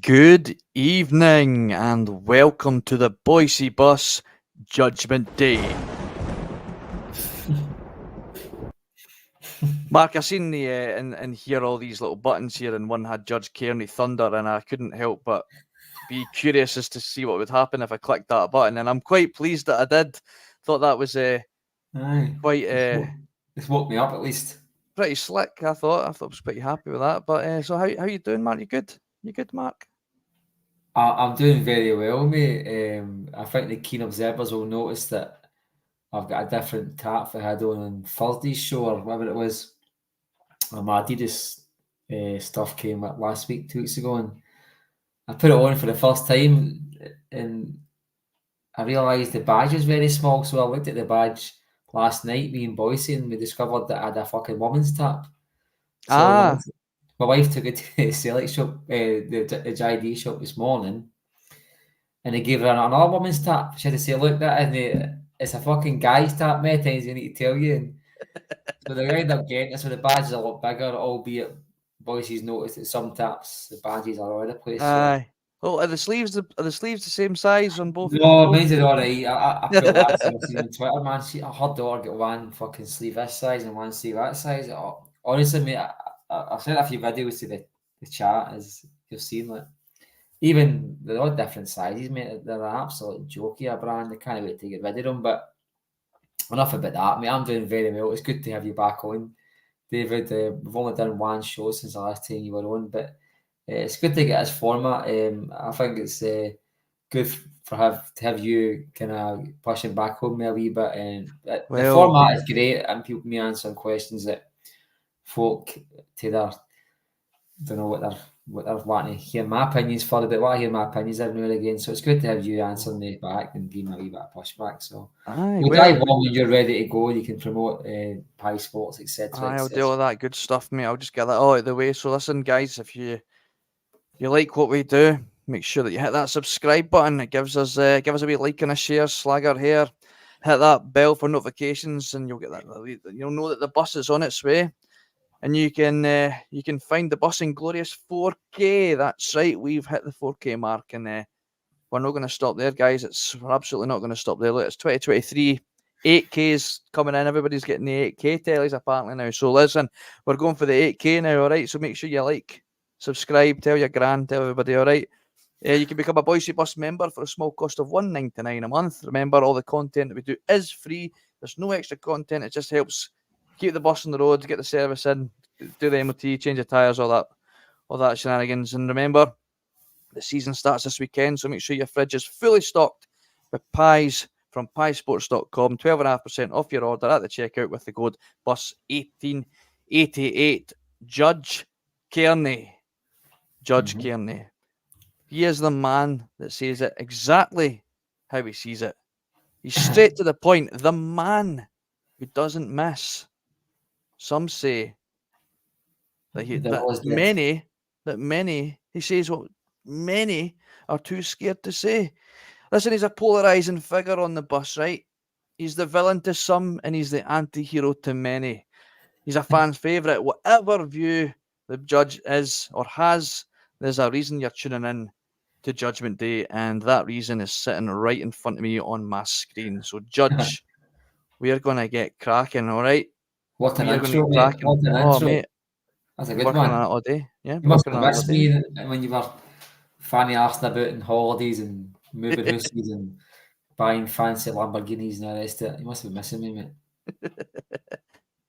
Good evening and welcome to the Bhoycie Bus Judgement Day. Mark, I seen the and hear all these little buttons here, and one had Judge Kearney Thunder, and I couldn't help but be curious as to see what would happen if I clicked that button, and I'm quite pleased that I did. Thought that was quite it's woke me up at least. Pretty slick. I thought I was pretty happy with that. But so how you doing, Mark? You good? You good, Mark? I'm doing very well, mate. I think the keen observers will notice that I've got a different tap I had on Thursday's show or whatever it was. My Adidas stuff came up last week, 2 weeks ago, and I put it on for the first time, and I realised the badge is very small. So I looked at the badge last night, me and Bhoycie, and we discovered that I had a fucking woman's tap. So my wife took it to the Celtic shop, the JD shop this morning, and they gave her another woman's tap. She had to say, "Look, it's a fucking guy's tap. Many times you need to tell you." And so they ended up getting it. So the badge is a lot bigger, albeit Bhoycie's noticed that some taps the badges are all over the place. Aye. Oh, are the sleeves the same size on both? No, mine's are alright. I put last time I've seen on Twitter, man. Her daughter got one fucking sleeve this size and one sleeve that size. Honestly, mate, I've sent a few videos to the chat, as you've seen. Like, even they're all different sizes, mate. They're an absolute jokey brand. I can't wait to get rid of them. But enough about that, mate. I'm doing very well. It's good to have you back on, David. We've only done one show since the last time you were on, but it's good to get this format. I think it's good to have you kind of pushing back home me a wee bit. And the format is great, and people may answer questions that folk to their don't know what they're wanting to hear my opinions for, but what I hear my opinions every now and again. So it's good to have you answering me back and giving me a wee bit of pushback. So we'll dive on when you're ready to go. You can promote Pie Sports, etc. I'll do all that good stuff, mate. I'll just get that all out of the way. So listen, guys, if you like what we do, make sure that you hit that subscribe button. It gives us a wee like and a share, slag our hair. Hit that bell for notifications, and you'll get that. You'll know that the bus is on its way, and you can find the bus in glorious 4K. That's right, we've hit the 4K mark, and we're not going to stop there, guys. We're absolutely not going to stop there. Look, it's 2023. 8K's coming in. Everybody's getting the 8K tellies apparently now. So listen, we're going for the 8K now. All right. So make sure you like, subscribe, tell your gran, tell everybody. All right. You can become a Bhoycie Bus member for a small cost of $1.99 a month. Remember, all the content that we do is free. There's no extra content. It just helps keep the bus on the road, get the service in, do the MOT, change the tyres, all that shenanigans. And remember, the season starts this weekend, so make sure your fridge is fully stocked with pies from piesports.com. 12.5% off your order at the checkout with the code BUS1888. Judge Kearney. Kearney. He is the man that says it exactly how he sees it. He's straight to the point. The man who doesn't miss. Some say that many, he says what many are too scared to say. Listen, he's a polarising figure on the bus, right? He's the villain to some and he's the anti-hero to many. He's a fan's favourite. Whatever view the judge is or has, there's a reason you're tuning in to Judgment Day, and that reason is sitting right in front of me on my screen. So, Judge, we are going to get cracking, all right? What an intro, mate. What an intro. Mate. That's a good working one. On that all day. Yeah, you must have missed me when you were fanny arsing about in holidays and moving houses and buying fancy Lamborghinis and all the rest of it. You must be missing me, mate.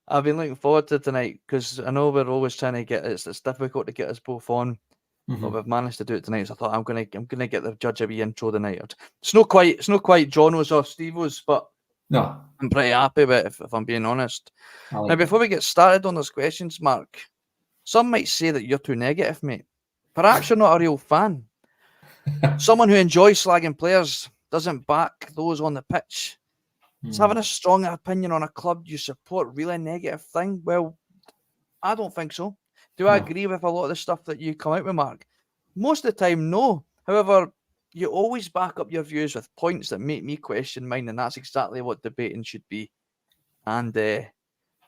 I've been looking forward to tonight because I know we're always trying to get it's difficult to get us both on. But we've managed to do it tonight, so I thought I'm gonna get the judge a wee intro tonight. It's not quite Jono's or Stevo's, but no, I'm pretty happy with it if I'm being honest. Now, before we get started on those questions, Mark, some might say that you're too negative, mate. Perhaps you're not a real fan. Someone who enjoys slagging players doesn't back those on the pitch. Is having a strong opinion on a club you support really a negative thing? Well, I don't think so. Do I agree with a lot of the stuff that you come out with, Mark? Most of the time, no. However, you always back up your views with points that make me question mine, and that's exactly what debating should be. And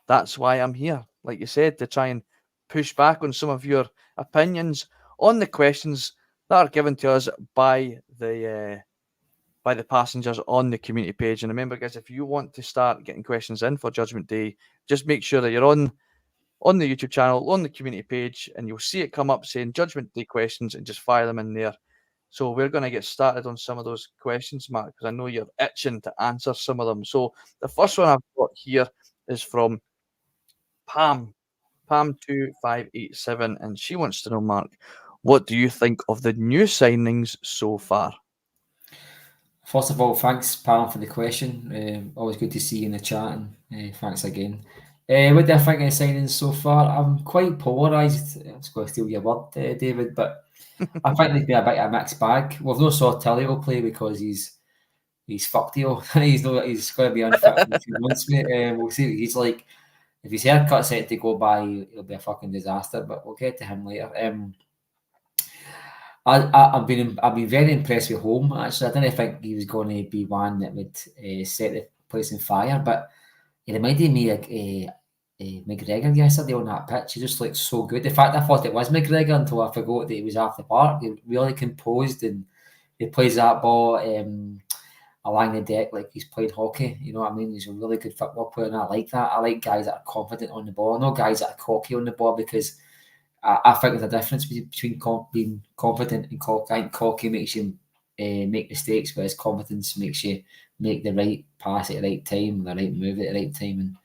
that's why I'm here, like you said, to try and push back on some of your opinions on the questions that are given to us by the passengers on the community page. And remember, guys, if you want to start getting questions in for Judgment Day, just make sure that you're on the YouTube channel, on the community page, and you'll see it come up saying Judgment Day questions, and just fire them in there. So we're going to get started on some of those questions, Mark, because I know you're itching to answer some of them. So the first one I've got here is from Pam2587, and she wants to know, Mark, what do you think of the new signings so far? First of all, thanks, Pam, for the question. Always good to see you in the chat, and thanks again. What do I think of the signings so far? I'm quite polarised. I was going to steal your word, David, but I think there's been a bit of a mixed bag. We've no saw Tilly will play because he's fucked you. He's going to be unfit in 2 months, mate. We'll see what he's like. If his haircut's set to go by, it'll be a fucking disaster. But we'll get to him later. I've been very impressed with Home. Actually, I didn't think he was going to be one that would set the place on fire, but he reminded me of McGregor yesterday on that pitch. He just looked so good. In fact, I thought it was McGregor until I forgot that he was off the park. He really composed, and he plays that ball along the deck like he's played hockey. You know what I mean? He's a really good football player, and I like that. I like guys that are confident on the ball, not guys that are cocky on the ball, because I think there's a difference between being confident and cocky. I think cocky makes you make mistakes, whereas confidence makes you make the right pass at the right time, the right move at the right time.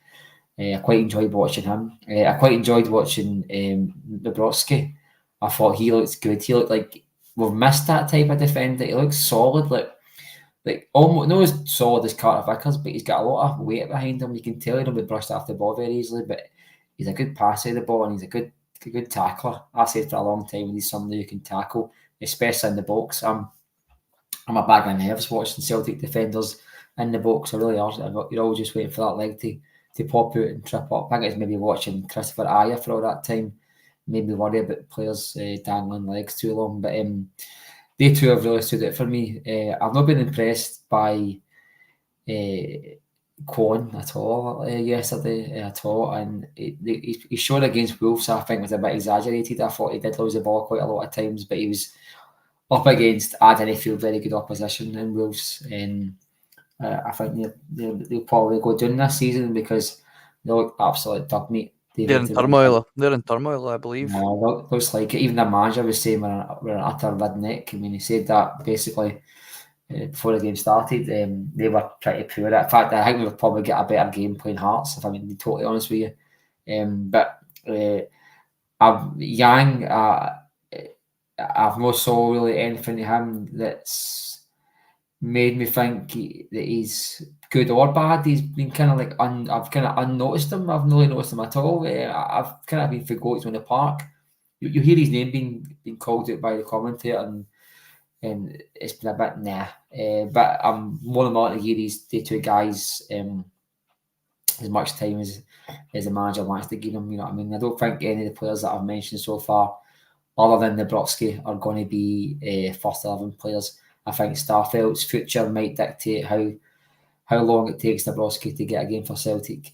And I quite enjoyed watching him. I quite enjoyed watching Bobrovsky. I thought he looked good. He looked like we've missed that type of defender. He looks solid, like almost not as solid as Carter Vickers, but he's got a lot of weight behind him. You can tell he don't be brushed off the ball very easily, but he's a good passer of the ball, and he's a good tackler. I said for a long time he's somebody who can tackle, especially in the box. I'm a bag of nerves watching Celtic defenders in the box. I really are. You're always just waiting for that leg to pop out and trip up. I think it's maybe watching Christopher Aya for all that time made me worry about players dangling legs too long. But they two have really stood out for me. I've not been impressed by Kwon at all yesterday at all, and he showed against Wolves, I think, was a bit exaggerated. I thought he did lose the ball quite a lot of times, but he was up against, I didn't feel, very good opposition in Wolves, and I think they'll probably go down this season because they look absolute dog meat. They're in turmoil. They're in turmoil, I believe. No, looks like it. Even the manager was saying we're an utter redneck. I mean, he said that basically before the game started. They were pretty poor. In fact, I think we would probably get a better game playing Hearts, if I'm being totally honest with you. But Yang, I've not saw really anything to him that's made me think that he's good or bad. He's been kind of like I've kind of unnoticed him. I've not really noticed him at all. I've kind of been forgotten on the park. You hear his name being called out by the commentator, and it's been a bit nah. But I'm more than willing to give these two guys as much time as the manager wants to give them. You know what I mean? I don't think any of the players that I've mentioned so far, other than Bobrovsky, are going to be first 11 players. I think Starfelt's future might dictate how long it takes Bobrovsky to get a game for Celtic.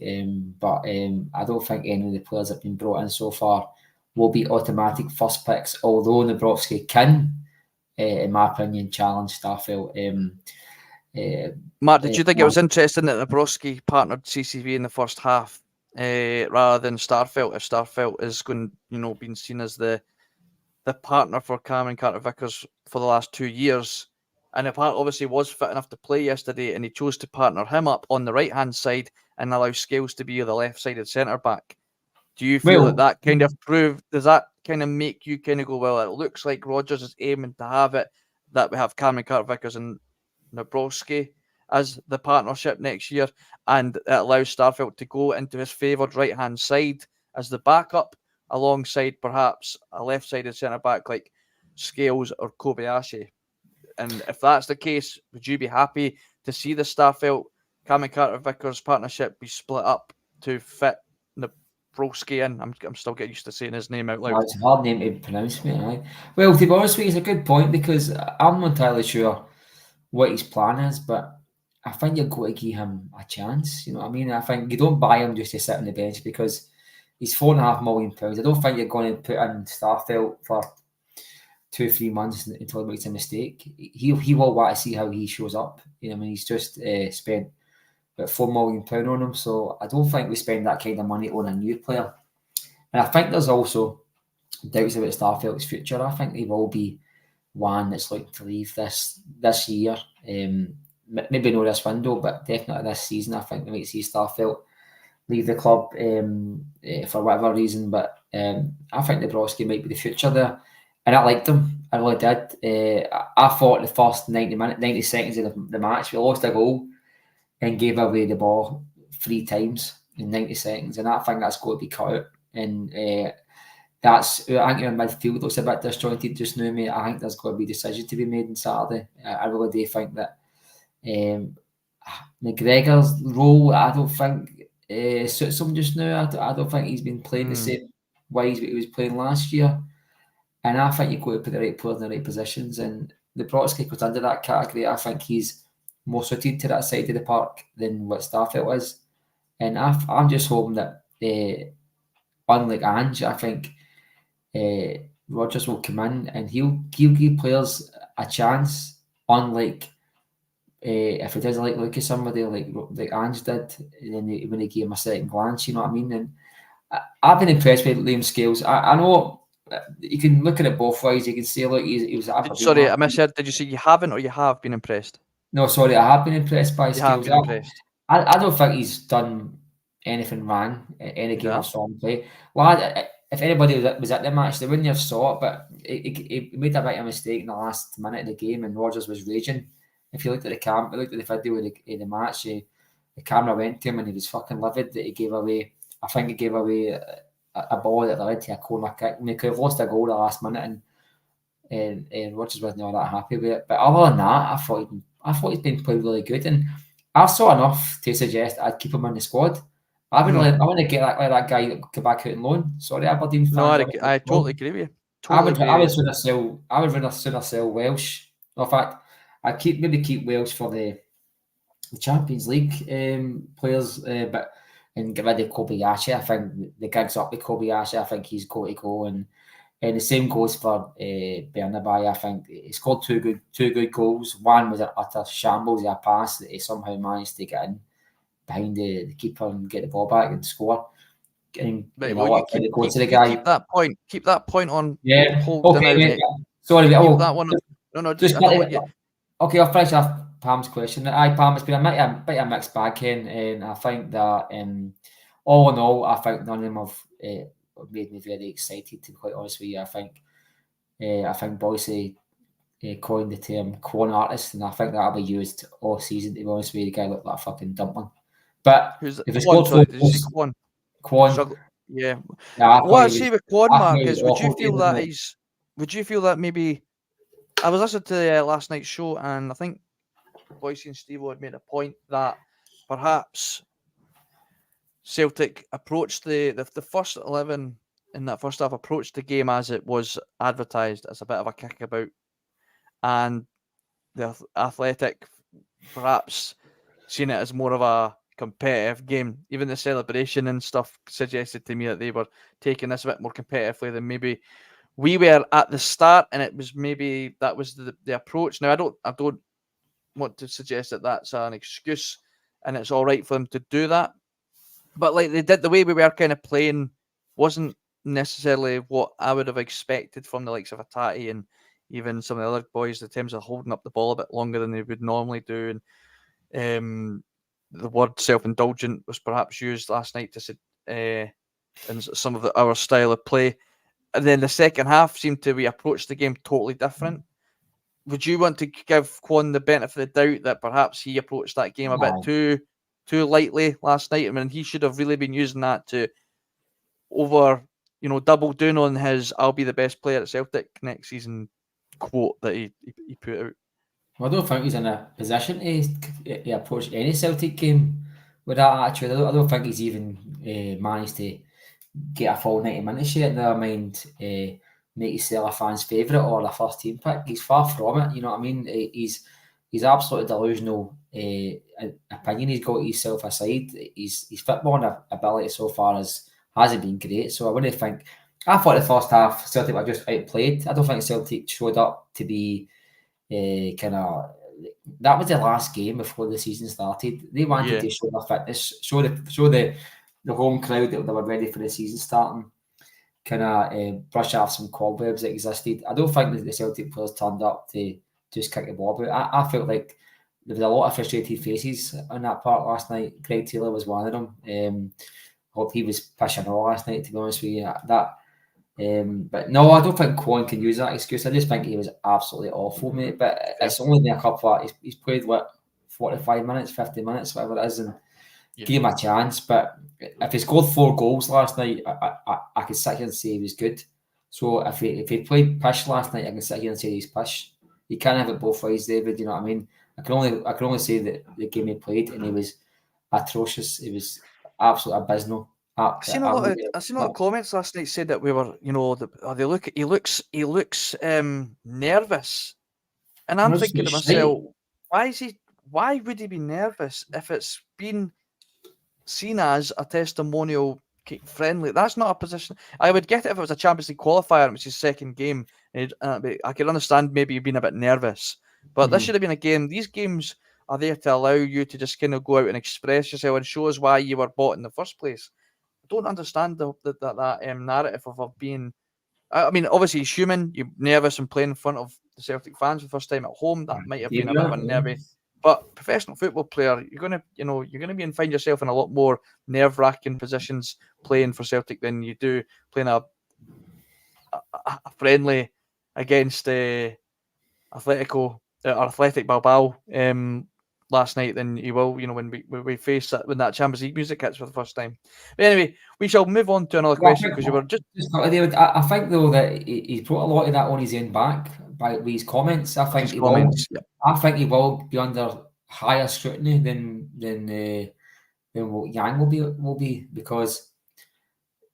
But I don't think any of the players that have been brought in so far will be automatic first picks, although Bobrovsky can, in my opinion, challenge Starfelt. Mark, did you think it was interesting that Bobrovsky partnered CCV in the first half rather than Starfelt? If Starfelt is going, being seen as the partner for Cameron Carter-Vickers for the last 2 years, and the part obviously was fit enough to play yesterday, and he chose to partner him up on the right-hand side and allow Scales to be the left-sided centre-back. Do you feel that kind of proved, does that kind of make you kind of go, well, it looks like Rodgers is aiming to have it, that we have Cameron Carter-Vickers and Bobrovsky as the partnership next year, and it allows Starfelt to go into his favoured right-hand side as the backup, alongside perhaps a left-sided centre-back like Scales or Kobayashi? And if that's the case, would you be happy to see the Starfelt Cameron Carter-Vickers partnership be split up to fit Bobrovsky in? I'm still getting used to saying his name out loud. It's a hard name to pronounce, mate. Right? Well, to be honest with you, it's a good point, because I'm not entirely sure what his plan is, but I think you've got to give him a chance. You know what I mean? I think you don't buy him just to sit on the bench because he's £4.5 million. I don't think you're going to put in Starfelt for 2-3 months until he makes a mistake. He will want to see how he shows up. You know, I mean, he's just spent about £4 million on him, so I don't think we spend that kind of money on a new player. And I think there's also doubts about Starfelt's future. I think he will be one that's looking to leave this year. Maybe not this window, but definitely this season. I think we might see Starfelt leave the club for whatever reason. But I think Bobrovsky might be the future there. And I liked him. I really did. I thought the first 90 seconds of the match, we lost a goal and gave away the ball 3 times in 90 seconds. And I think that's got to be cut out. And I think your midfield looks a bit disjointed just now, mate. I think there's got to be a decision to be made on Saturday. I really do think that McGregor's role, I don't think suits him just now. I don't think he's been playing the same way he was playing last year. And I think you've got to put the right players in the right positions. And the Brodski goes under that category. I think he's more suited to that side of the park than what Starfelt is. And I'm just hoping that, unlike Ange, I think Rodgers will come in and he'll give players a chance, unlike if he does like look at somebody like Ange did, and then when he gave him a second glance, you know what I mean? And I've been impressed with Liam Scales. I know you can look at it both ways. You can say, look, he was. Sorry, I misheard. Did you say you haven't or you have been impressed? No, sorry, I have been impressed by Scales. Impressed. I don't think he's done anything wrong in any game I saw him play. Well, if anybody was at the match, they wouldn't have saw it, but he made a bit of a mistake in the last minute of the game, and Rodgers was raging. If you looked at the video of the match, the camera went to him and he was fucking livid that he gave away. I think he gave away a ball that led to a corner kick. And he could have lost a goal the last minute, and Rodgers wasn't all that happy with it. But other than that, I thought he's been playing really good, and I saw enough to suggest I'd keep him in the squad. I want to get that guy that come back out on loan. Sorry, Aberdeen fans. No, I totally agree with you. I would sooner sell Welsh. In fact, I'd keep Welsh for the Champions League players, but and get rid of Kobayashi. I think the gig's up with Kobayashi. I think he's got to go, and the same goes for Bernabei. I think he scored two good goals. One was an utter shambles, a pass that he somehow managed to get in behind the keeper and get the ball back and score. Keep that point on. Yeah. Okay. Sorry. That one. No. Okay, I'll finish off Pam's question. Pam, it's been a bit of a mixed bag, Ken, and I think that all in all, I think none of them have made me very excited. To be quite honest with you, I think Bhoycie coined the term "quan artist," and I think that'll be used all season. To be honest with you, the guy looked like a fucking dumpling. But if it's Quan? Yeah. What I say with Quan, Mark, is would you feel that maybe I was listening to last night's show, and I think Bhoycie and Steve had made a point that perhaps Celtic approached the first 11 in that first half approached the game as it was advertised as a bit of a kickabout, and the Athletic perhaps seen it as more of a competitive game. Even the celebration and stuff suggested to me that they were taking this a bit more competitively than maybe we were at the start, and it was maybe that was the approach. Now I don't want to suggest that that's an excuse and it's all right for them to do that, but like they did, the way we were kind of playing wasn't necessarily what I would have expected from the likes of Atati and even some of the other boys in terms of holding up the ball a bit longer than they would normally do. And the word self-indulgent was perhaps used last night to say in some of our style of play. And then the second half seemed to be approached the game totally different. Would you want to give Quan the benefit of the doubt that perhaps he approached that game a bit too lightly last night? I mean, he should have really been using that to double down on his "I'll be the best player at Celtic next season" quote that he put out. Well, I don't think he's in a position to approach any Celtic game with that attitude. I don't think he's even managed to get a full 90 minutes yet. Never mind make himself a fan's favourite or a first team pick. He's far from it. You know what I mean? He's absolutely delusional opinion he's got himself aside. His footballing ability so far hasn't been great. So I wouldn't think I thought the first half Celtic were just outplayed. I don't think Celtic showed up to be kind of. That was the last game before the season started. They wanted to show their fitness, show the home crowd that they were ready for the season starting. Kind of brush off some cobwebs that existed. I don't think that the Celtic players turned up to just kick the ball about. I felt like there was a lot of frustrated faces on that part last night. Greg Taylor was one of them. Hope he was pushing all last night, to be honest with you. But no, I don't think Cohen can use that excuse. I just think he was absolutely awful, mate. But it's only been a couple of, he's played, 45 minutes, 50 minutes, whatever it is, and give him a chance. But if he scored 4 goals last night, I could sit here and say he was good. So if he played pish last night, I can sit here and say he's pish. You can't have it both ways, David. You know what I mean? I can only say that the game he played, and he was atrocious. He was absolutely abysmal. I seen a lot of comments last night said that we were, he looks nervous, and I'm thinking to myself, why would he be nervous if it's been seen as a testimonial friendly? That's not a position. I would get it if it was a Champions League qualifier, which is second game. I could understand maybe you've been a bit nervous, but this should have been a game. These games are there to allow you to just kind of go out and express yourself and show us why you were bought in the first place. I don't understand that narrative of being. I mean, obviously he's human. You're nervous and playing in front of the Celtic fans for the first time at home. That might have been a bit of a nervy. But professional football player, you're gonna find yourself in a lot more nerve-wracking positions playing for Celtic than you do playing a friendly against Athletic Bilbao last night than you will, when we face that, when that Champions League music hits for the first time. But anyway, we shall move on to another question because you were just David, I think though that he's put a lot of that on his own back by these comments. I think he will be under higher scrutiny than what Yang will be because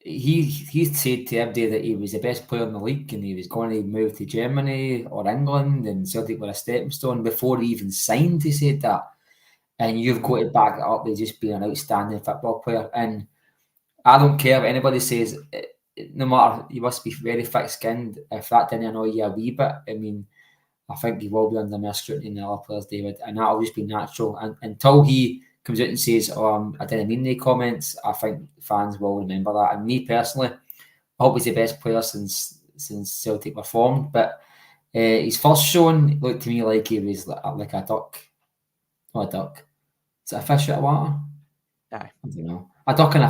he said to everybody that he was the best player in the league and he was going to move to Germany or England and Celtic were a stepping stone before he even signed. He said that, and you've got to back it up with just being an outstanding football player. And I don't care if anybody says, no matter, you must be very thick-skinned. If that didn't annoy you a wee bit, I mean, I think he will be under more scrutiny than other players, David, and that'll just be natural. And until he comes out and says, I didn't mean any comments, I think fans will remember that. And me personally, I hope he's the best player since Celtic were formed. But his first showing looked to me like he was like a duck. Not a duck. Is it a fish out of water? Aye. I don't know. A duck in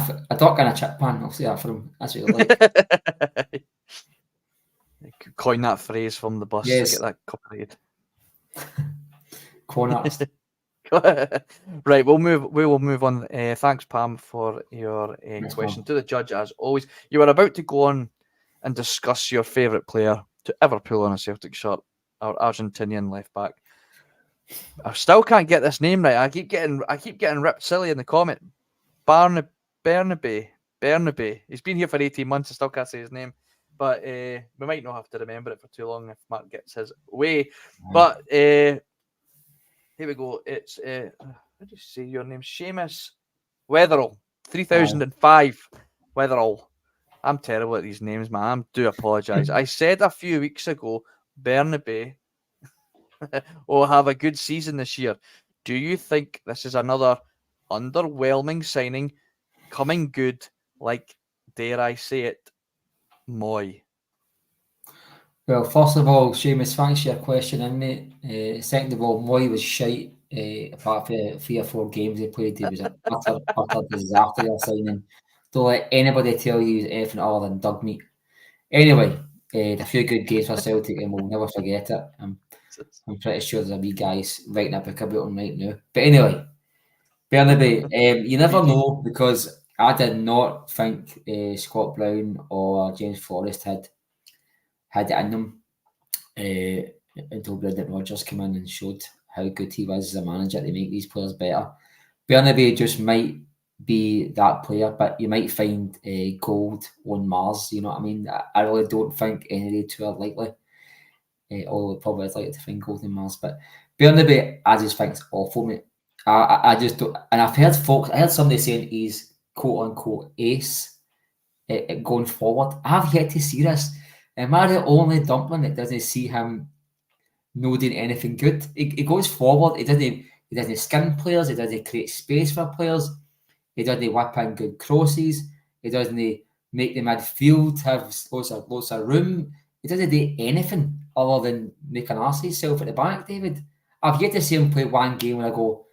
a chip pan. I'll say that for him. That's what he like. Coin that phrase from the bus to get that copyrighted. Corn artist. Right, we will move on. Thanks, Pam, for your question to the judge. As always, you were about to go on and discuss your favourite player to ever pull on a Celtic shirt, our Argentinian left back. I still can't get this name right. I keep getting ripped silly in the comment. Bernabe. He's been here for 18 months. I still can't say his name, but we might not have to remember it for too long if Mark gets his way. But here we go. It's how do you say your name? Seamus Wetherall, 3005 Wetherall. I'm terrible at these names, man. I do apologise. I said a few weeks ago, Bernabe will have a good season this year. Do you think this is another underwhelming signing, coming good, like, dare I say it, Moy? Well, first of all, Seamus, thanks for your question, mate. Second of all, Moy was shite. Apart from 3 or 4 games he played, he was an utter disaster of signing. Don't let anybody tell you he's anything other than dug meat. Anyway, a few good games for Celtic and we'll never forget it. I'm pretty sure there's a wee guys writing a book about him right now. But anyway, Bernabe, you never know because I did not think Scott Brown or James Forrest had it in them until Brendan Rodgers came in and showed how good he was as a manager to make these players better. Bernabe just might be that player, but you might find gold on Mars. You know what I mean? I really don't think any of the two are likely. Although probably I'd like to find gold on Mars, but Bernabe, I just think it's awful, mate. I just don't. And I heard somebody saying he's quote unquote ace. going forward. I've yet to see this. Am I the only dumpling that doesn't see him no doing anything good? He goes forward. He doesn't skin players. He doesn't create space for players. He doesn't whip in good crosses. He doesn't make the midfield have lots of room. He doesn't do anything other than make an arse of himself at the back, David. I've yet to see him play one game when I go,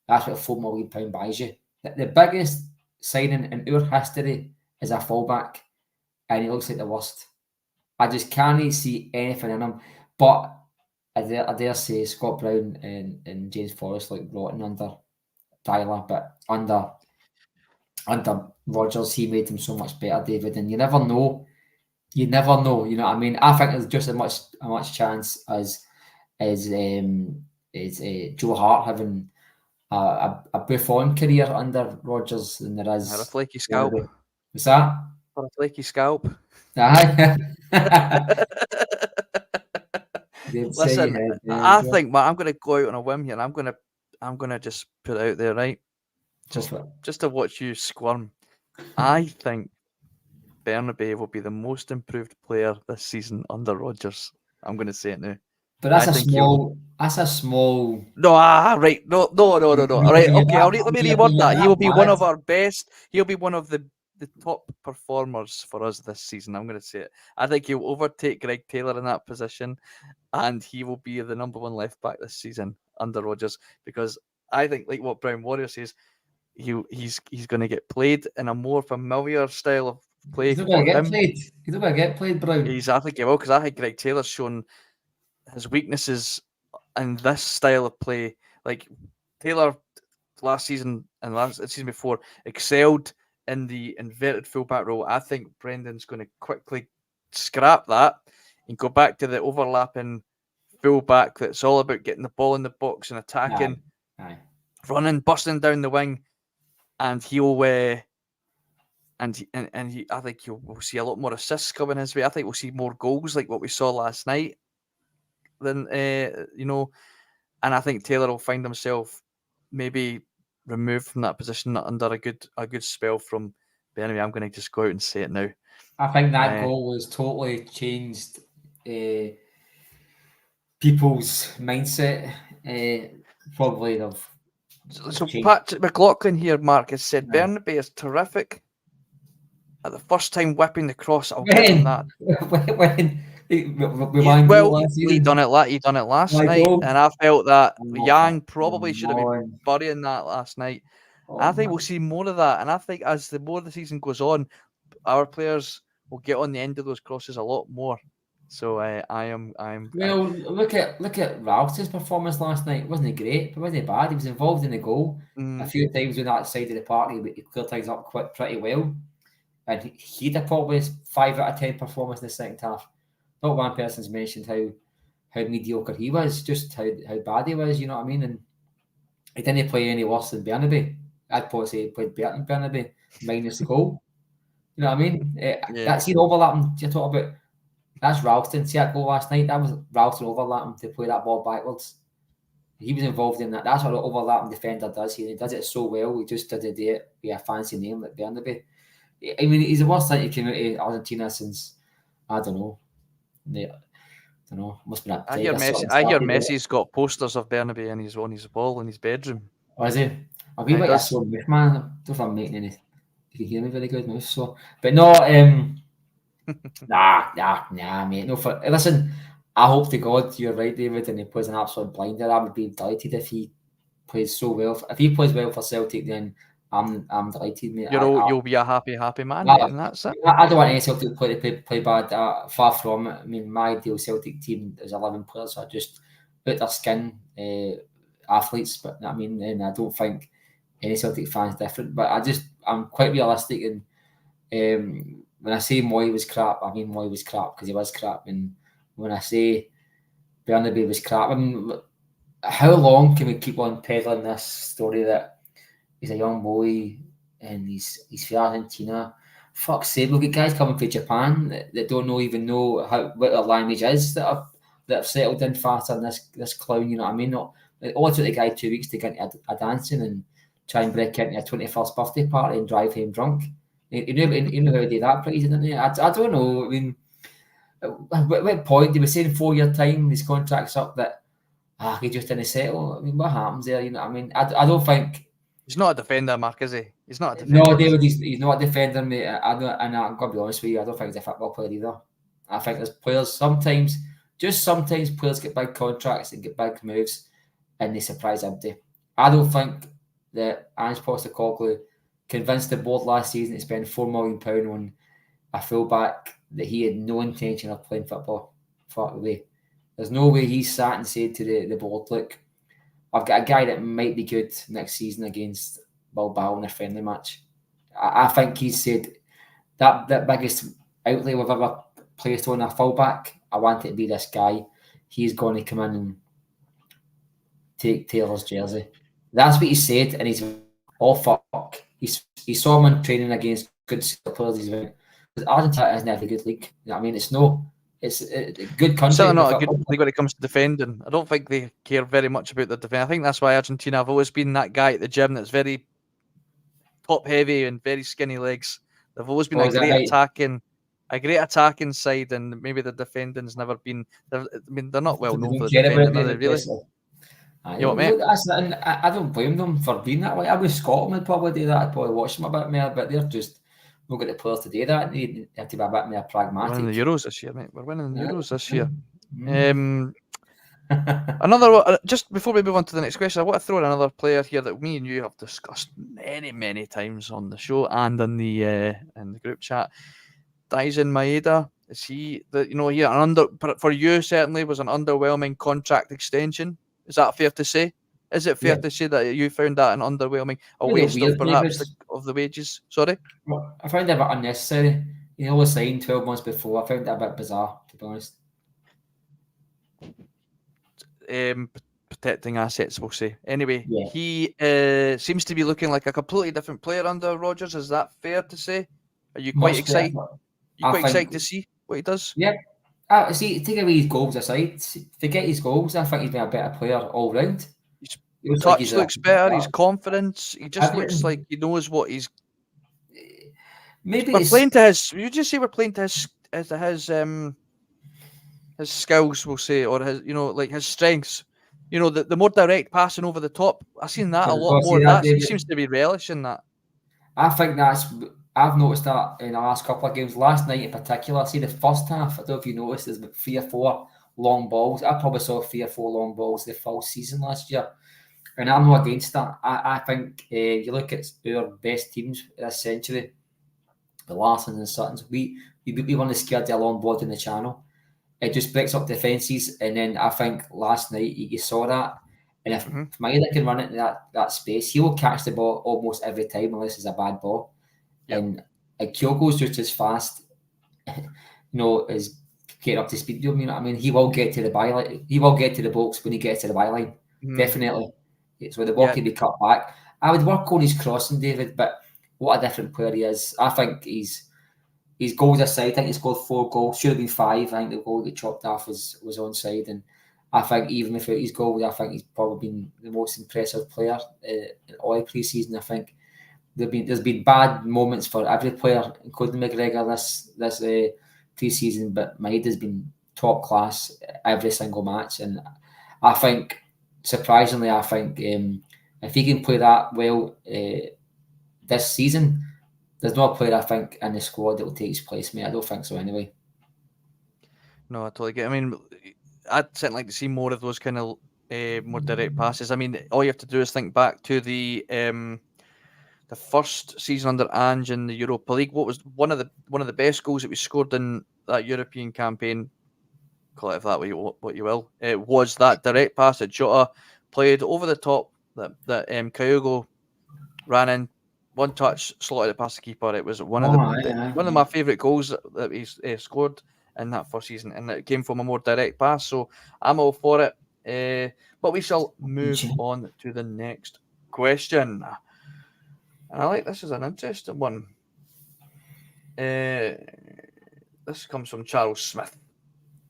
that's what £4 million buys you. The biggest signing in our history is a fullback, and he looks like the worst. I just can't see anything in him. But I dare say Scott Brown and James Forrest look rotten under Tyler, but under Rodgers, he made him so much better, David. And you never know. You know what I mean? I think there's just as much chance as Joe Hart having a Buffon career under Rodgers than there is. Or a flaky scalp. What's that? Or a flaky scalp. Aye. Listen, I think, I'm going to go out on a whim here. I'm going to just put it out there, right? Just to watch you squirm. I think Bernabei will be the most improved player this season under Rodgers. I'm going to say it now. But that's a small. No, right. No. Right, okay. Let me reword that. He will be one of our best. He'll be one of the top performers for us this season. I'm going to say it. I think he'll overtake Greg Taylor in that position, and he will be the number one left back this season under Rodgers, because I think, like what Brown Warrior says, he's going to get played in a more familiar style of play. He's not going to get played. He's not going to get played, Brown. I think he will, because I think Greg Taylor's shown his weaknesses in this style of play. Like Taylor last season and last season before excelled in the inverted fullback role. I think Brendan's going to quickly scrap that and go back to the overlapping fullback that's all about getting the ball in the box and attacking, running, busting down the wing, and he'll I think we'll see a lot more assists coming his way. I think we'll see more goals like what we saw last night. Then and I think Taylor will find himself maybe removed from that position under a good spell from Bernabei. I'm going to just go out and say it now. I think that goal has totally changed people's mindset. Probably of. So Patrick McLaughlin here, Mark, has said Bernabei is terrific at the first time whipping the cross. I'll give him that. He done it last night, and I felt that Yang probably should have been burying that last night. I think we'll see more of that, and I think as the more the season goes on, our players will get on the end of those crosses a lot more. So I am. Well, look at Ralph's performance last night. Wasn't he great? But wasn't he bad? He was involved in the goal a few times on that side of the park. He cleared things up pretty well, and he had probably 5 out of 10 performance in the second half. Not one person's mentioned how mediocre he was, just how bad he was, you know what I mean? And he didn't play any worse than Bernabei. I'd probably say he played better than Bernabei, minus the goal. You know what I mean? That's your overlapping. You're talking about, that's Ralston. See that goal last night? That was Ralston overlapping to play that ball backwards. He was involved in that. That's what an overlapping defender does. He does it so well. He just doesn't do it with a fancy name like Bernabei. I mean, he's the worst thing to come out of Argentina since, I don't know. I don't know. Must be I hear Messi's got posters of Bernabei on his wall in his bedroom. Oh, is he? I'll be like a sore mouth, man. I don't know if I'm making any. You can hear me very good, mouth. So, but no, nah, mate. No, listen. I hope to God you're right, David, and he plays an absolute blinder. I would be delighted if he plays so well. If he plays well for Celtic, then I'm delighted, mate. You'll be a happy man, mate, and that's it. I don't want any Celtic player to play bad. Far from it. I mean, my ideal Celtic team is 11 players who are just out their skin athletes. But I mean, and I don't think any Celtic fans different. But I'm quite realistic, and when I say Moy was crap, I mean Moy was crap because he was crap. And when I say Bernabei was crap, I mean, how long can we keep on peddling this story that he's a young boy and he's from Argentina? Fuck's sake, we've got guys coming from Japan that don't even know what their language is that have settled in faster than this clown, you know what I mean? All it took the guy 2 weeks to get into a dancing and try and break into a 21st birthday party and drive home drunk. He knew how to do that pretty easy, didn't he? I don't know. I mean, at what point they were saying 4 year time his contract's up that he just didn't settle. I mean, what happens there? You know, I mean, I don't think. He's not a defender, Mark, is he? He's not a No, defender. David, he's not a defender, mate. I don't, and I'm gonna be honest with you. I don't think he's a football player either. I think there's players sometimes players get big contracts and get big moves, and they surprise everybody. I don't think that Ange Postecoglou convinced the board last season to spend £4 million on a fullback that he had no intention of playing football. Far away. There's no way he sat and said to the board, look, I've got a guy that might be good next season against Bilbao in a friendly match. I think he said that biggest outlay we've ever placed on a fullback, I want it to be this guy. He's going to come in and take Taylor's jersey. That's what he said, and he's all fuck. He saw him in training against good players. He's went, Argentina isn't a good league. You know what I mean, it's a good country. Certainly not a good league when it comes to defending. I don't think they care very much about the defence. I think that's why Argentina have always been that guy at the gym that's very top heavy and very skinny legs. They've always been a great attacking side, and maybe the defending's never been. I mean, they're not well known for the defending, are they? Really? You know what, mate? I don't blame them for being that way. I wish Scotland would probably do that. I'd probably watch them a bit more, but they're just not got the players to do that. They have to be a bit more pragmatic. We're winning the Euros this year, mate. We're winning the Euros this year. Another one, just before we move on to the next question, I want to throw in another player here that me and you have discussed many times on the show and in the group chat. Daisen Maeda, is he for you certainly was an underwhelming contract extension? Is that fair to say? Is it fair to say that you found that an underwhelming, a waste of perhaps of the wages? Sorry? Well, I found it a bit unnecessary. He only signed 12 months before. I found that a bit bizarre, to be honest. Protecting assets, we'll say. Anyway, yeah. He seems to be looking like a completely different player under Rodgers. Is that fair to say? Are you quite excited? Excited to see what he does? Yeah. See, take away his goals aside. Forget his goals. I think he's been a better player all round. His touch looks better. His confidence. He just looks like he knows what he's. Maybe we're playing to his. You just say we're playing to his skills, we'll say, or his, like his strengths. The more direct passing over the top. I've seen that a lot more. He seems to be relishing that. I think I've noticed that in the last couple of games. Last night in particular, see the first half, I don't know if you noticed, there's about 3 or 4 long balls. I probably saw 3 or 4 long balls the full season last year. And I'm not against that. I think you look at our best teams this century, the Larsons and Suttons, we weren't scared of a long ball in the channel. It just breaks up defences. And then I think last night you saw that. And if Maeda can run into that space, he will catch the ball almost every time unless it's a bad ball. Yep. And Kyogo's just as fast, as getting up to speed with him. You know what I mean? He will get to the byline. He will get to the box when he gets to the byline. Definitely. It's where the ball can be cut back. I would work on his crossing, David, but what a different player he is. I think his goals aside, I think he scored 4 goals. Should have been 5. I think the goal that chopped off was onside. And I think even without his goals, I think he's probably been the most impressive player in all pre-season. I think there's been bad moments for every player, including McGregor this pre-season, but Maeda's been top class every single match. And I think, surprisingly, if he can play that well this season, there's no player I think in the squad that will take his place, mate. I don't think so anyway. No, I totally get it. I mean, I'd certainly like to see more of those kind of more direct passes. I mean, all you have to do is think back to the first season under Ange in the Europa League. What was one of the best goals that we scored in that European campaign? Call it that way, what you will. It was that direct pass that Jota played over the top that Kyogo ran in, one touch, slotted it past the keeper. It was one of my favourite goals that he's scored in that first season, and it came from a more direct pass. So I'm all for it. But we shall move on to the next question. And I like this is an interesting one. This comes from Charles Smith.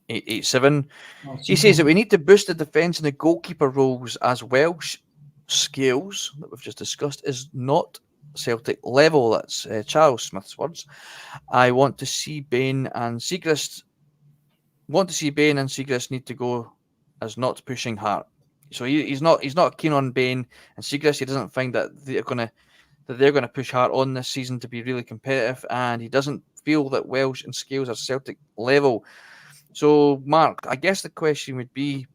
887. He says that we need to boost the defence and the goalkeeper roles as Welsh skills that we've just discussed is not Celtic level. That's Charles Smith's words. I want to see Bain and Siegrist need to go as not pushing hard. So he's not keen on Bain and Siegrist. He doesn't find that they're gonna push hard on this season to be really competitive, and he doesn't feel that Welsh and Scales are Celtic level. So Mark, I guess the question would be,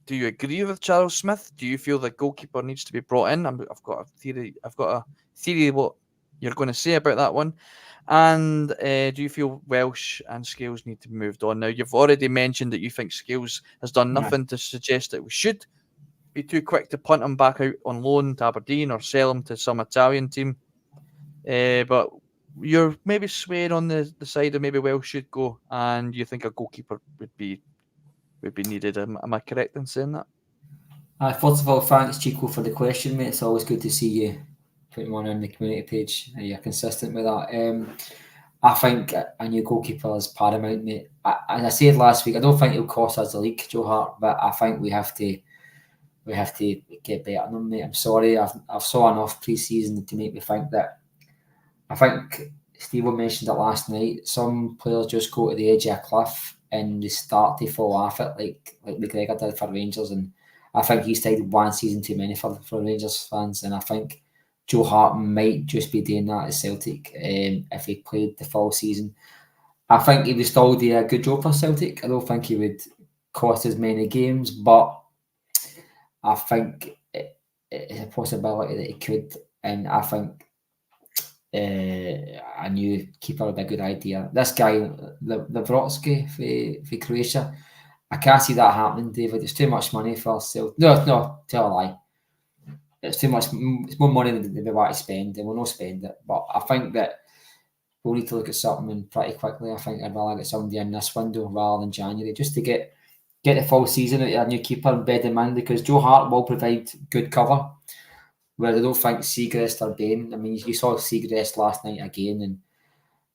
do you agree with Charles Smith? Do you feel that Goalkeeper needs to be brought in? I've got a theory what you're going to say about that one. And do you feel Welsh and Scales need to be moved on? Now, you've already mentioned that you think Scales has done nothing to suggest that we should be too quick to punt him back out on loan to Aberdeen or sell him to some Italian team. But you're maybe swaying on the side of maybe Welsh should go, and you think a goalkeeper would be needed. Am I correct in saying that? First of all, thanks Chico for the question, mate. It's always good to see you putting one on the community page. You're consistent with that. I think a new goalkeeper is paramount, mate. As I said last week, I don't think it'll cost us the league, Joe Hart, but I think we have to get better than them, mate. I'm sorry, I've saw enough pre-season to make me think that. I think Steve mentioned it last night. Some players just go to the edge of a cliff and they start to fall off it, like McGregor did for Rangers, and I think he stayed one season too many for Rangers fans, and I think Joe Hart might just be doing that at Celtic if he played the full season. I think he would still do a good job for Celtic. I don't think he would cost as many games, but I think it's a possibility that he could, and I think a new keeper would be a good idea. This guy, the Bhoycie for Croatia, I can't see that happening, David. It's too much money for Celtic. No, tell a lie. It's too much. It's more money than they want to spend, and we'll not spend it. But I think that we'll need to look at something pretty quickly. I think I'd rather get somebody in this window rather than January, just to get the full season out of a new keeper and bed him in, because Joe Hart will provide good cover. Where I don't think Siegrist or Bain. I mean, you saw Siegrist last night again,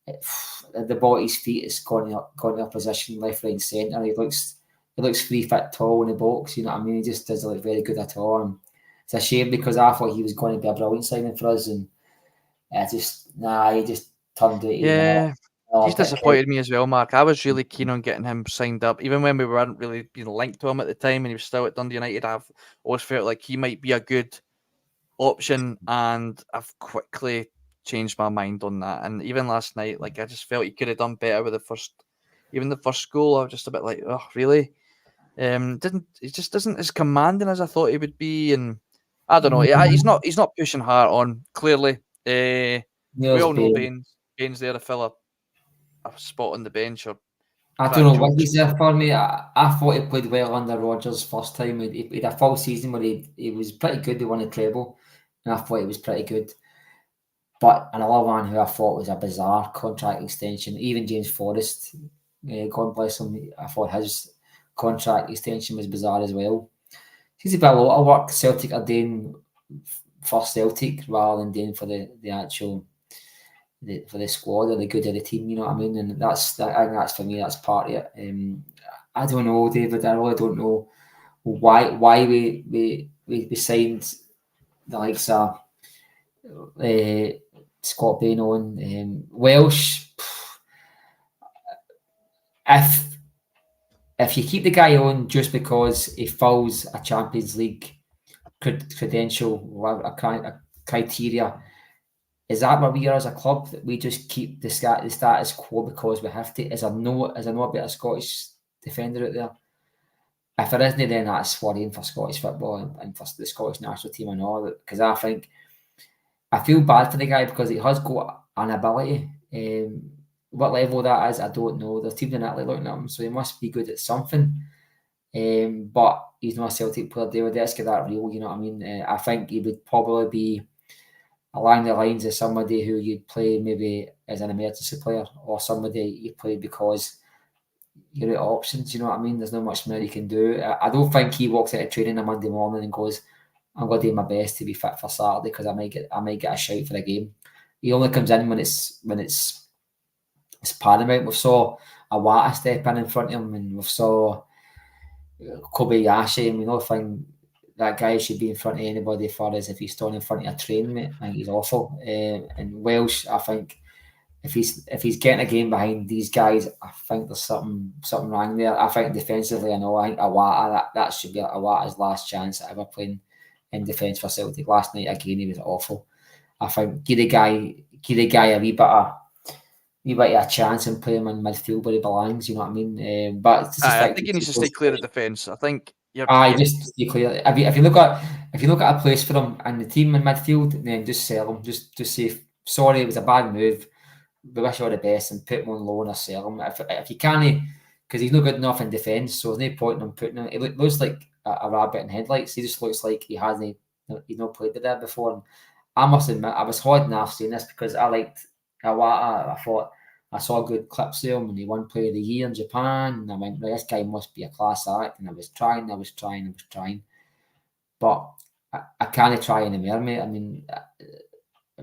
and the ball at his feet is going up position left, right, and centre. He looks 3 foot tall in the box. You know what I mean? He just doesn't look very good at all. And it's a shame because I thought he was going to be a brilliant signing for us, and he just turned it. Yeah. He's disappointed me as well, Mark. I was really keen on getting him signed up, even when we weren't really being linked to him at the time, and he was still at Dundee United. I've always felt like he might be a good option, and I've quickly changed my mind on that. And even last night, like, I just felt he could have done better with the first goal. I was just a bit like, oh, really? He just isn't as commanding as I thought he would be, and I don't know. He's not pushing hard on. Clearly, we all know Bain's there to fill a spot on the bench. Or I don't know what he's there for, me. I thought he played well under Rodgers first time. He had a full season where he was pretty good. He won a treble, and I thought he was pretty good. But another one who I thought was a bizarre contract extension, even James Forrest, God bless him, I thought his contract extension was bizarre as well. Seems to be a lot of work Celtic are doing for Celtic rather than doing for the actual for the squad or the good of the team, you know what I mean? And I think that's for me, that's part of it. I don't know, David. I really don't know why we signed the likes of Scott Bain on Welsh. If you keep the guy on just because he fills a Champions League credential, a criteria, is that what we are as a club, that we just keep the status quo because we have to? Is there no a better Scottish defender out there? If there isn't, then that's worrying for Scottish football and for the Scottish national team and all. Because I feel bad for the guy because he has got an ability. What level that is, I don't know. There's teams in Italy looking at him, so he must be good at something. But he's not a Celtic player, David. Let's get that real, you know what I mean? I think he would probably be along the lines of somebody who you'd play maybe as an emergency player, or somebody you play because you're out of options, you know what I mean? There's not much more you can do. I don't think he walks out of training on Monday morning and goes, I'm going to do my best to be fit for Saturday because I might get a shout for the game. He only comes in when it's paramount. We saw Awata step in front of him, and we saw Kobayashi, and we know think that guy should be in front of anybody for us if he's standing in front of a train, mate. I think he's awful. And Welsh, I think if he's getting a game behind these guys, I think there's something wrong there. I think defensively, I think Awata, that should be Awata's last chance at ever playing in defence for Celtic. Last night again, he was awful. I think give the guy a wee bit of a chance and play him in midfield where he belongs. You know what I mean? But I think he needs to stay clear of defence. I think. Just stay clear. If you look at a place for him and the team in midfield, then just sell him. Just say sorry, it was a bad move. We wish you all the best and put him on loan or sell him. If you can't, because he's not good enough in defence, so there's no point in him putting him. He looks like a rabbit in headlights. He just looks like he's not played with that before. And I must admit, I was holding off saying this because I liked Awata. I thought I saw good clips of him when he won Player of the Year in Japan, and I went, this guy must be a class act. And I was trying, but I can't try anymore, mate. I mean,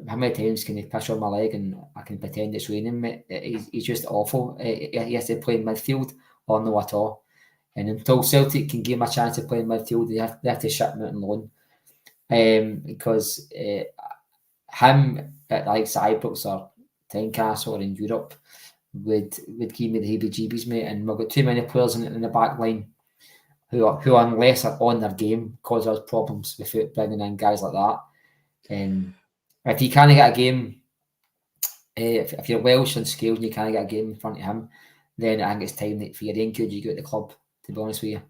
how many times can he push on my leg and I can pretend it's raining, mate? He's just awful. He has to play in midfield or no at all. And until Celtic can give him a chance to play in midfield, they have to shut him out on loan. Because him at like Ibrox or Tynecastle or in Europe would give me the heebie-jeebies, mate. And we've got too many players in the back line who unless are on their game, cause us problems without bringing in guys like that. And if you can't get a game, if you're Welsh and Scales and you can't get a game in front of him, then I think it's time that for your encourage you go to the club, to be honest with you.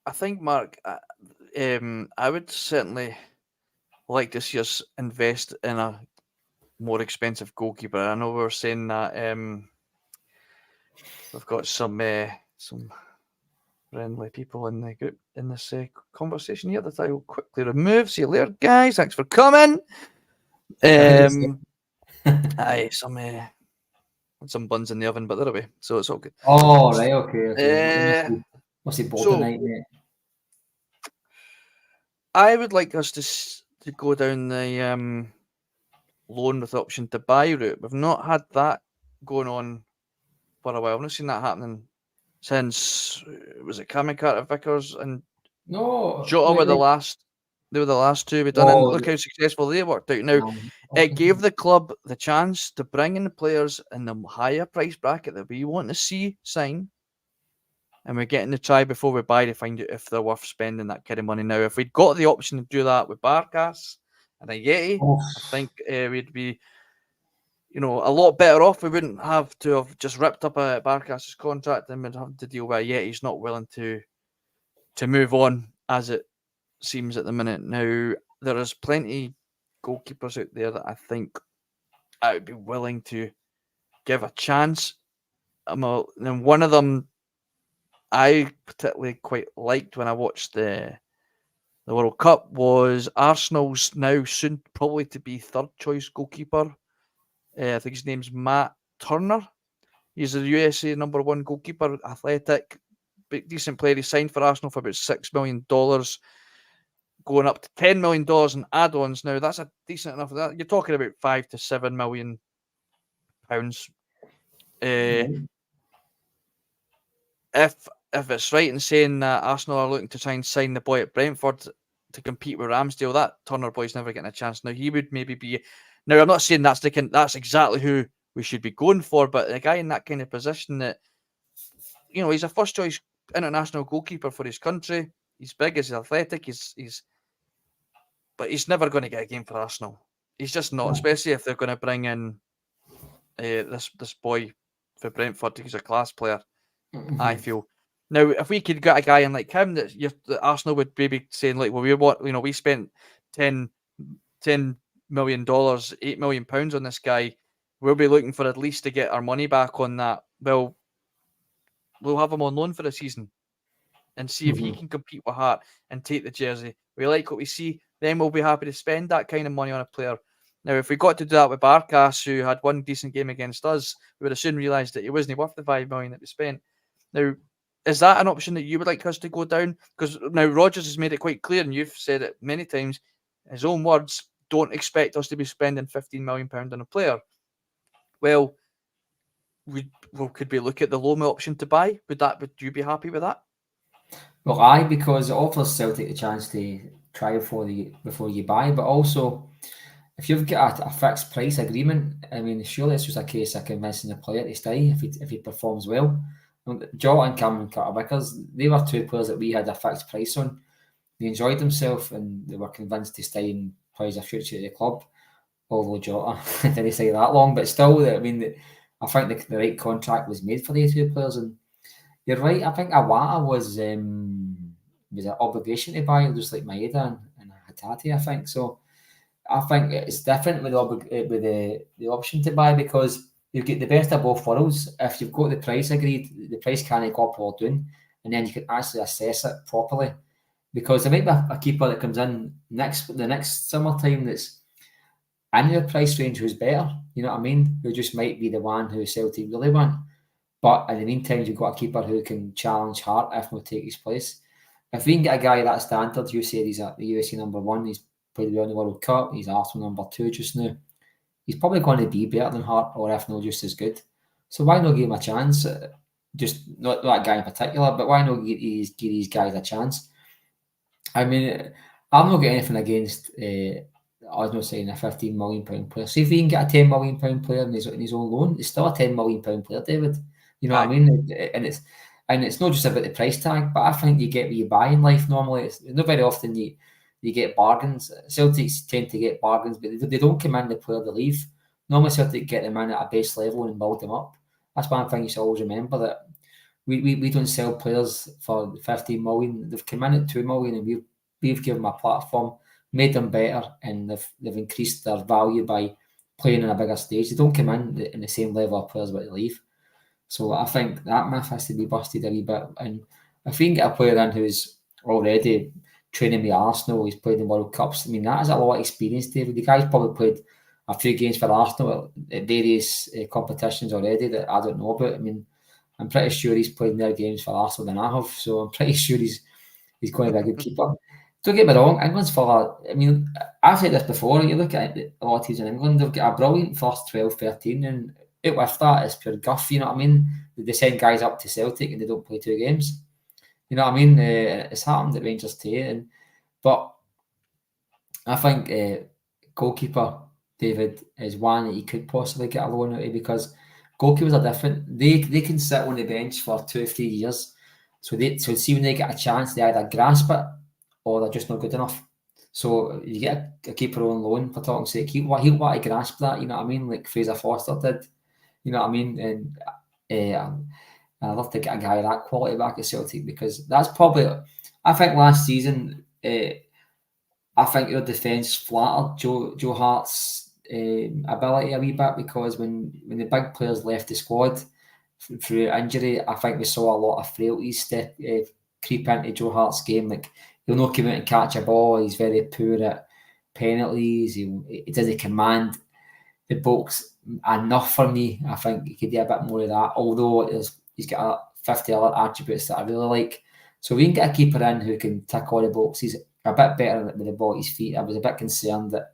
I think, Mark, I would certainly like to see us invest in a more expensive goalkeeper. I know we were saying that we've got some friendly people in the group in this conversation here that I will quickly remove. See you later, guys. Thanks for coming. Aye, some buns in the oven, but they're away, so it's all good. Oh, right, okay. What's he bought tonight, mate? I would like us to go down the loan with the option to buy route. We've not had that going on for a while. I've not seen that happening since, was it Kamikata, Vickers and Jota were the last. They were the last two we've done, and look how successful they worked out. Now, it gave the club the chance to bring in the players in the higher price bracket that we want to see sign, and we're getting to try before we buy to find out if they're worth spending that kind of money. Now, if we'd got the option to do that with Barkas and a Yeti, I think we'd be, a lot better off. We wouldn't have to have just ripped up a Barkas's contract and we'd have to deal with a Yeti. He's not willing to move on as it seems at the minute. Now, there is plenty goalkeepers out there that I think I would be willing to give a chance. And one of them I particularly quite liked when I watched the World Cup was Arsenal's now soon probably to be third choice goalkeeper. I think his name's Matt Turner. He's the USA number one goalkeeper, athletic, but decent player. He signed for Arsenal for about $6 million, going up to $10 million in add-ons. Now that's a decent enough. That you're talking about £5 to £7 million. If it's right in saying that Arsenal are looking to try and sign the boy at Brentford to compete with Ramsdale, that Turner boy's never getting a chance. Now he would maybe be. Now I'm not saying that's exactly who we should be going for, but a guy in that kind of position that, he's a first choice international goalkeeper for his country. He's big, he's athletic, but he's never going to get a game for Arsenal. He's just not, especially if they're going to bring in this boy for Brentford. He's a class player. I feel. Now, if we could get a guy in like him, that Arsenal would maybe saying like, well, we spent $10 million, £8 million on this guy. We'll be looking for at least to get our money back on that. Well, we'll have him on loan for a season and see if he can compete with Hart and take the jersey. We like what we see, then we'll be happy to spend that kind of money on a player. Now, if we got to do that with Barkas, who had one decent game against us, we would have soon realised that he wasn't worth the $5 million that we spent. Now, is that an option that you would like us to go down? Because now Rodgers has made it quite clear, and you've said it many times, his own words, don't expect us to be spending £15 million on a player. Well, could we look at the Loma option to buy? Would you be happy with that? Well, aye, because it offers Celtic a chance to try before you buy, but also if you've got a fixed price agreement, I mean, surely it's just a case of convincing the player to stay if he performs well. Jota and Cameron Carter-Vickers, they were two players that we had a fixed price on. They enjoyed themselves and they were convinced to stay and play as a future at the club. Although Jota didn't stay that long, but still, I mean, I think the right contract was made for these two players. And you're right, I think Awata was an obligation to buy, just like Maeda and Hatate, I think. So I think it's different with the option to buy because you get the best of both worlds. If you've got the price agreed, the price can't go up or down, and then you can actually assess it properly. Because there might be a keeper that comes in the next summertime that's in your price range who's better. You know what I mean? Who just might be the one who Celtic really want. But in the meantime, you've got a keeper who can challenge Hart if not take his place. If we can get a guy that standard, you said he's at the USA #1, he's played well in the World Cup, he's Arsenal #2 just now. He's probably going to be better than Hart, or if not, just as good. So why not give him a chance? Just not that guy in particular, but why not give these guys a chance? I mean, I'm not getting anything against. I was not saying a £15 million player. See if he can get a £10 million player in his own loan, it's still a £10 million player, David. You know what I mean? And it's not just about the price tag, but I think you get what you buy in life normally. It's not very often you get bargains. Celtics tend to get bargains, but they don't command the player to leave. Normally Celtic get them in at a base level and build them up. That's one thing you should always remember, that we don't sell players for 15 million. They've come in at 2 million and we've given them a platform, made them better, and they've increased their value by playing on a bigger stage. They don't come in the same level of players but they leave. So I think that myth has to be busted a wee bit. And if we can get a player in who's already training with Arsenal, he's played in World Cups, I mean, that is a lot of experience, David. The guy's probably played a few games for Arsenal at various competitions already that I don't know about. I mean, I'm pretty sure he's played more games for Arsenal than I have, so I'm pretty sure he's going to be a good keeper. Don't get me wrong, England's I mean, I've said this before, you look at a lot of teams in England, they've got a brilliant first 12, 13, and out with that is pure guff, you know what I mean? They send guys up to Celtic and they don't play 2 games. You know what I mean? It's happened at Rangers too. But I think goalkeeper, David, is one that you could possibly get a loan out of, because goalkeepers are different. They can sit on the bench for 2 or 3 years. So see when they get a chance, they either grasp it or they're just not good enough. So you get a keeper on loan, for talking sake, he'll want to grasp that, you know what I mean? Like Fraser Foster did. You know what I mean? And I'd love to get a guy of that quality back at Celtic, because that's probably, I think last season, I think your defence flattered Joe Hart's ability a wee bit, because when the big players left the squad through injury, I think we saw a lot of frailties creep into Joe Hart's game. Like, he'll not come out and catch a ball, he's very poor at penalties, he doesn't command the box enough for me. I think he could do a bit more of that, although he's got 50 other attributes that I really like. So we can get a keeper in who can tick all the boxes, a bit better with the ball at his feet. I was a bit concerned that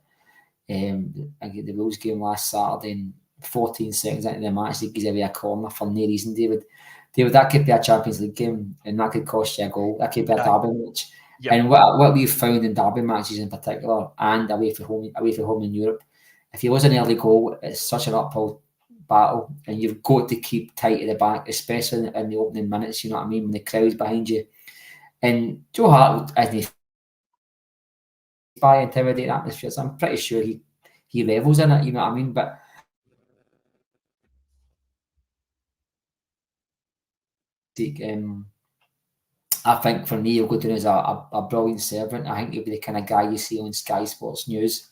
I get the Wolves game last Saturday, and 14 seconds into the match, he gives away a corner for no reason, David, that could be a Champions League game, and that could cost you a goal. That could be a derby match. Yep. And what we've found in derby matches in particular, and away from home in Europe, if you lose an early goal, it's such an uphill battle, and you've got to keep tight at the back, especially in the opening minutes, you know what I mean, when the crowd's behind you. And Joe Hart isn't by intimidating atmospheres. I'm pretty sure he levels in it, you know what I mean? But I think for me, he'll go down as a brilliant servant. I think he'll be the kind of guy you see on Sky Sports News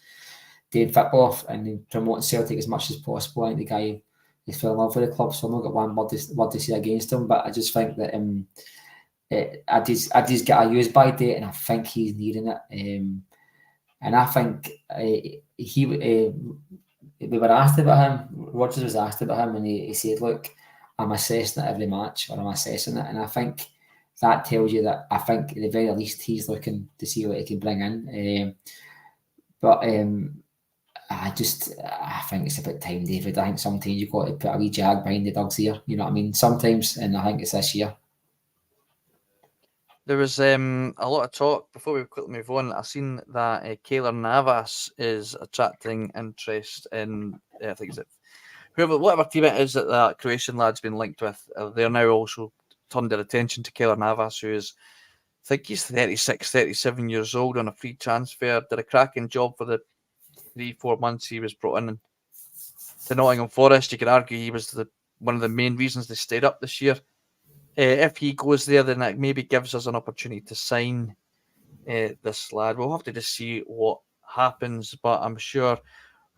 doing football and promoting Celtic as much as possible. I think the guy is fell in love with the club, so I've not got one word to say against him. But I just think that I just get a use by date, and I think he's needing it. And I think we were asked about him. Rodgers was asked about him, and he said, "Look, I'm assessing it every match, or I'm assessing it," and I think that tells you that I think at the very least he's looking to see what he can bring in. I think it's about time, David. I think sometimes you've got to put a wee jag behind the dog's ear. You know what I mean? Sometimes, and I think it's this year. There was a lot of talk before we quickly move on. I've seen that Keylor Navas is attracting interest in. I think it's whatever team it is that Croatian lad's been linked with. They're now also turned their attention to Keylor Navas, who is, I think he's 36, 37 years old on a free transfer. Did a cracking job for the 3-4 months he was brought in to Nottingham Forest. You could argue he was one of the main reasons they stayed up this year. If he goes there, then that maybe gives us an opportunity to sign this lad. We'll have to just see what happens, but I'm sure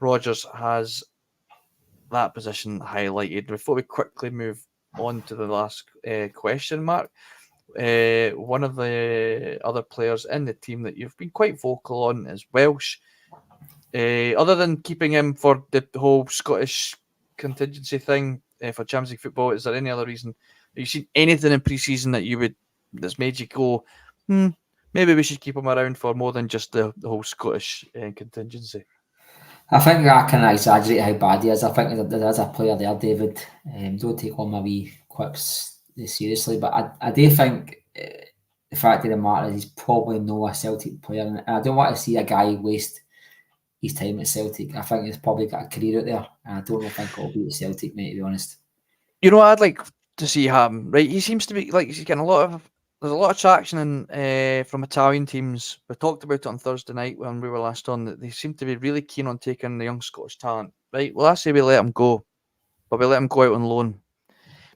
Rodgers has that position highlighted. Before we quickly move on to the last question, Mark, one of the other players in the team that you've been quite vocal on is Welsh. Other than keeping him for the whole Scottish contingency thing for Champions League football, is there any other reason? Have you seen anything in pre-season that's made you go, maybe we should keep him around for more than just the whole Scottish contingency? I think I can exaggerate how bad he is. I think there is a player there, David. Don't take all my wee quips seriously, but I do think the fact of the matter is he's probably not a Celtic player, and I don't want to see a guy waste his time at Celtic. I think he's probably got a career out there, and I don't think it'll be at Celtic, mate, to be honest. You know what I'd like to see happen, right? He seems to be like he's getting there's a lot of traction from Italian teams. We talked about it on Thursday night when we were last on, that they seem to be really keen on taking the young Scottish talent, right? Well, I say we let him go, but we let him go out on loan,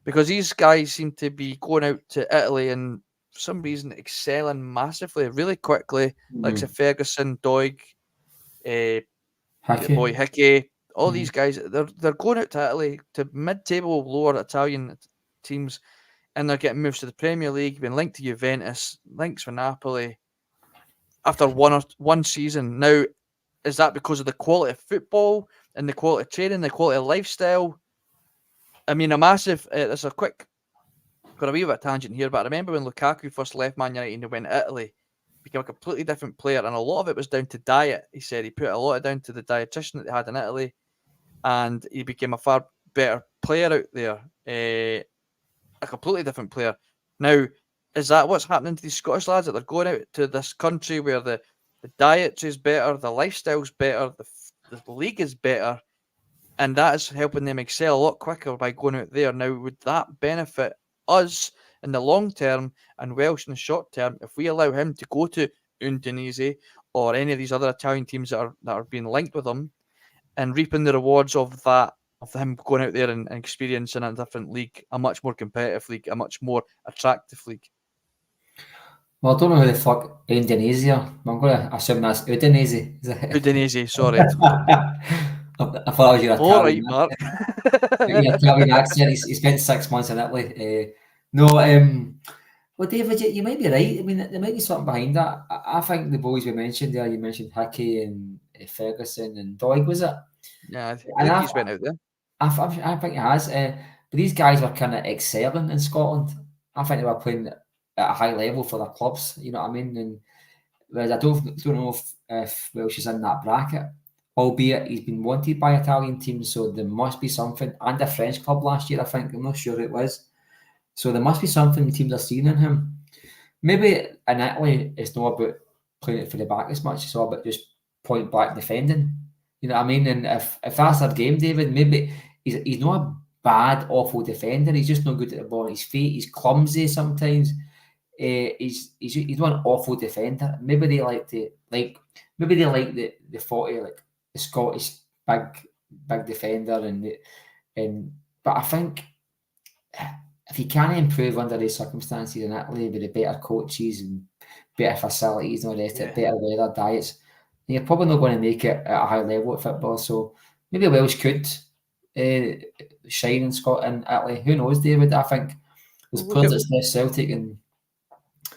because these guys seem to be going out to Italy and for some reason excelling massively, really quickly, like Ferguson, Doig, boy Hickey, all these guys. They're going out to Italy, to mid-table, lower Italian teams, and they're getting moves to the Premier League, being linked to Juventus, links with Napoli after one season. Now, is that because of the quality of football and the quality of training, the quality of lifestyle? I mean, a massive. There's a quick, got a wee bit of tangent here, but I remember when Lukaku first left Man United and he went to Italy, became a completely different player, and a lot of it was down to diet. He said he put a lot of down to the dietitian that they had in Italy, and he became a far better player out there. A completely different player. Now, is that what's happening to these Scottish lads, that they're going out to this country where the diet is better, the lifestyle's better, the league is better, and that is helping them excel a lot quicker by going out there? Now, would that benefit us in the long term and Welsh in the short term if we allow him to go to Udinese or any of these other Italian teams that are being linked with him, and reaping the rewards of that, of him going out there and experiencing a different league, a much more competitive league, a much more attractive league? Well, I don't know who the fuck Indonesia. I'm going to assume that's Udinese. Udinese, sorry. I thought that was your Italian. All right, Mark. Your Italian accent. He spent 6 months in Italy. Well, David, you might be right. I mean, there might be something behind that. I think the boys we mentioned there, you mentioned Hickey and Ferguson and Doig, was it? Yeah, I think he's went out there. I think he has. But these guys were kind of excelling in Scotland. I think they were playing at a high level for their clubs. You know what I mean? And whereas I don't know if Welsh is in that bracket, albeit he's been wanted by Italian teams, so there must be something. And a French club last year, I think. I'm not sure who it was. So there must be something the teams are seeing in him. Maybe in Italy, it's not about playing it for the back as much. It's all about just point blank defending. You know what I mean? And if that's their game, David, maybe he's not a bad, awful defender. He's just not good at the ball on his feet. He's clumsy sometimes. He's not an awful defender. Maybe they like the 40, like the Scottish big defender, but I think if he can't improve under these circumstances in Italy with the better coaches and better facilities and all the rest, better weather, diets, you're probably not going to make it at a high level at football. So maybe Welsh could shine in Scotland, Italy. Who knows, David? I think there's players that's less Celtic and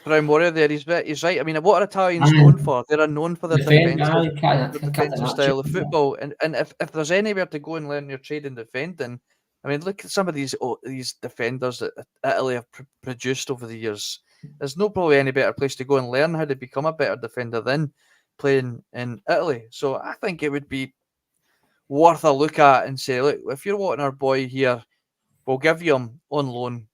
Brown Warrior there. He's right. I mean, what are Italians known for? They're known for their defensive style of football. And if there's anywhere to go and learn your trade in defending, I mean, look at some of these defenders that Italy have produced over the years. There's no probably any better place to go and learn how to become a better defender than playing in Italy. So I think it would be worth a look at and say, look, if you're wanting our boy here, we'll give you him on loan.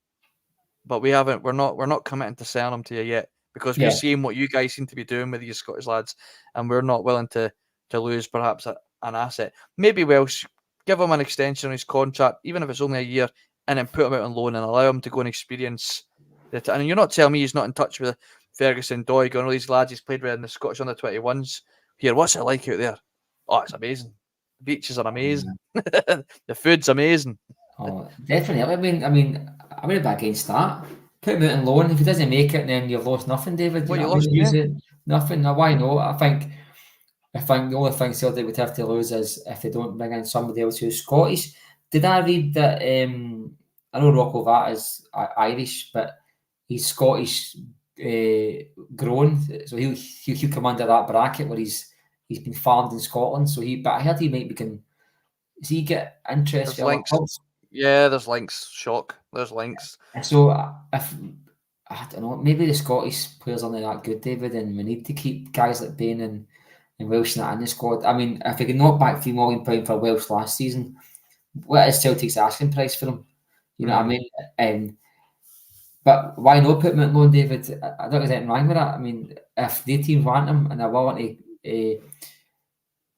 but we're not committing to selling him to you yet because we're seeing what you guys seem to be doing with these Scottish lads, and we're not willing to lose perhaps an asset. Maybe Welsh, give him an extension on his contract, even if it's only a year, and then put him out on loan and allow him to go and experience it. And you're not telling me he's not in touch with Ferguson, Doig, and all these lads he's played with in the Scottish under-21s. Here, what's it like out there? Oh, it's amazing. The beaches are amazing. The food's amazing. Oh, definitely. I mean, I wouldn't be against that. Put him out on loan. If he doesn't make it, then you've lost nothing, David. What You you know what I lost, mean? Use it. Nothing. Now, why not? I think the only thing Celtic would have to lose is if they don't bring in somebody else who's Scottish. Did I read that? I know Rocco Vat is Irish, but he's Scottish grown, so he'll come under that bracket where he's been farmed in Scotland. So but I heard he might begin. Does he get interest There's links. clubs? Yeah, there's links. Shock. There's links. So if I don't know, maybe the Scottish players aren't that good, David, and we need to keep guys like Bain and Welsh in the squad. I mean, if we can knock back £3 million for Welsh last season, what is Celtic's asking price for him? You know what I mean? But why not put him at loan, David? I don't think there's anything wrong with that. I mean, if the team want him and they're willing to,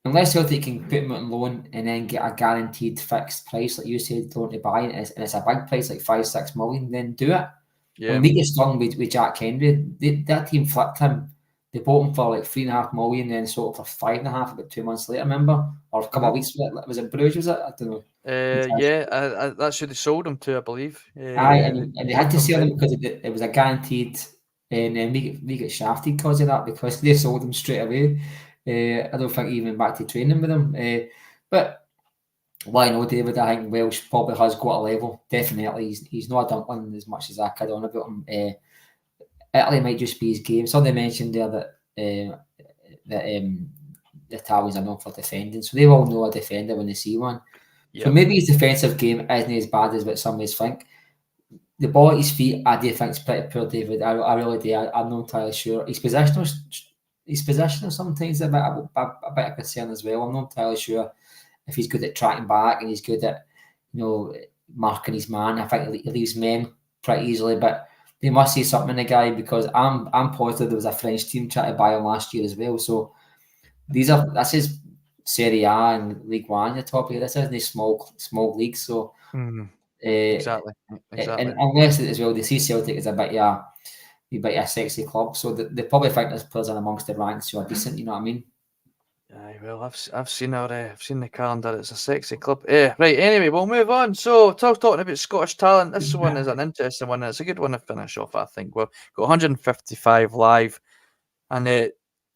unless Celtic can put him on loan and then get a guaranteed fixed price, like you said, don't to buy it, and it's a big price, like 5-6 million, then do it. Yeah. When we get stung with Jack Henry, that team flipped him. They bought him for like 3.5 million, then sold for 5.5 about 2 months later, remember? Or a couple of weeks. Was it Bruges, was it? I don't know. That's who they sold him to, I believe. And they had to sell him because it was a guaranteed, and then we get shafted because of that, because they sold him straight away. I don't think he even back to training with him. But why no, David? I think Welsh probably has got a level. Definitely, he's not a dumpling as much as I kid on about him. Italy might just be his game. Somebody mentioned there that the Italians are known for defending, so they all know a defender when they see one. Yep. So maybe his defensive game isn't as bad as what some of us think. The ball at his feet, I do think is pretty poor, David. I really do. I'm not entirely sure. His positional sometimes a bit of concern as well. I'm not entirely sure if he's good at tracking back and he's good at marking his man. I think he leaves men pretty easily, but they must see something in the guy, because I'm positive there was a French team trying to buy him last year as well. So this is Serie A and League One. You're top here. This isn't a small league. So exactly. And unless as well they see Celtic as a bit of a sexy club, so they probably think there's players in amongst the ranks who are decent. You know what I mean? Aye, well, I've seen the calendar. It's a sexy club. Right. Anyway, we'll move on. So, talking about Scottish talent. This one is an interesting one. It's a good one to finish off, I think. We've got 155 live, and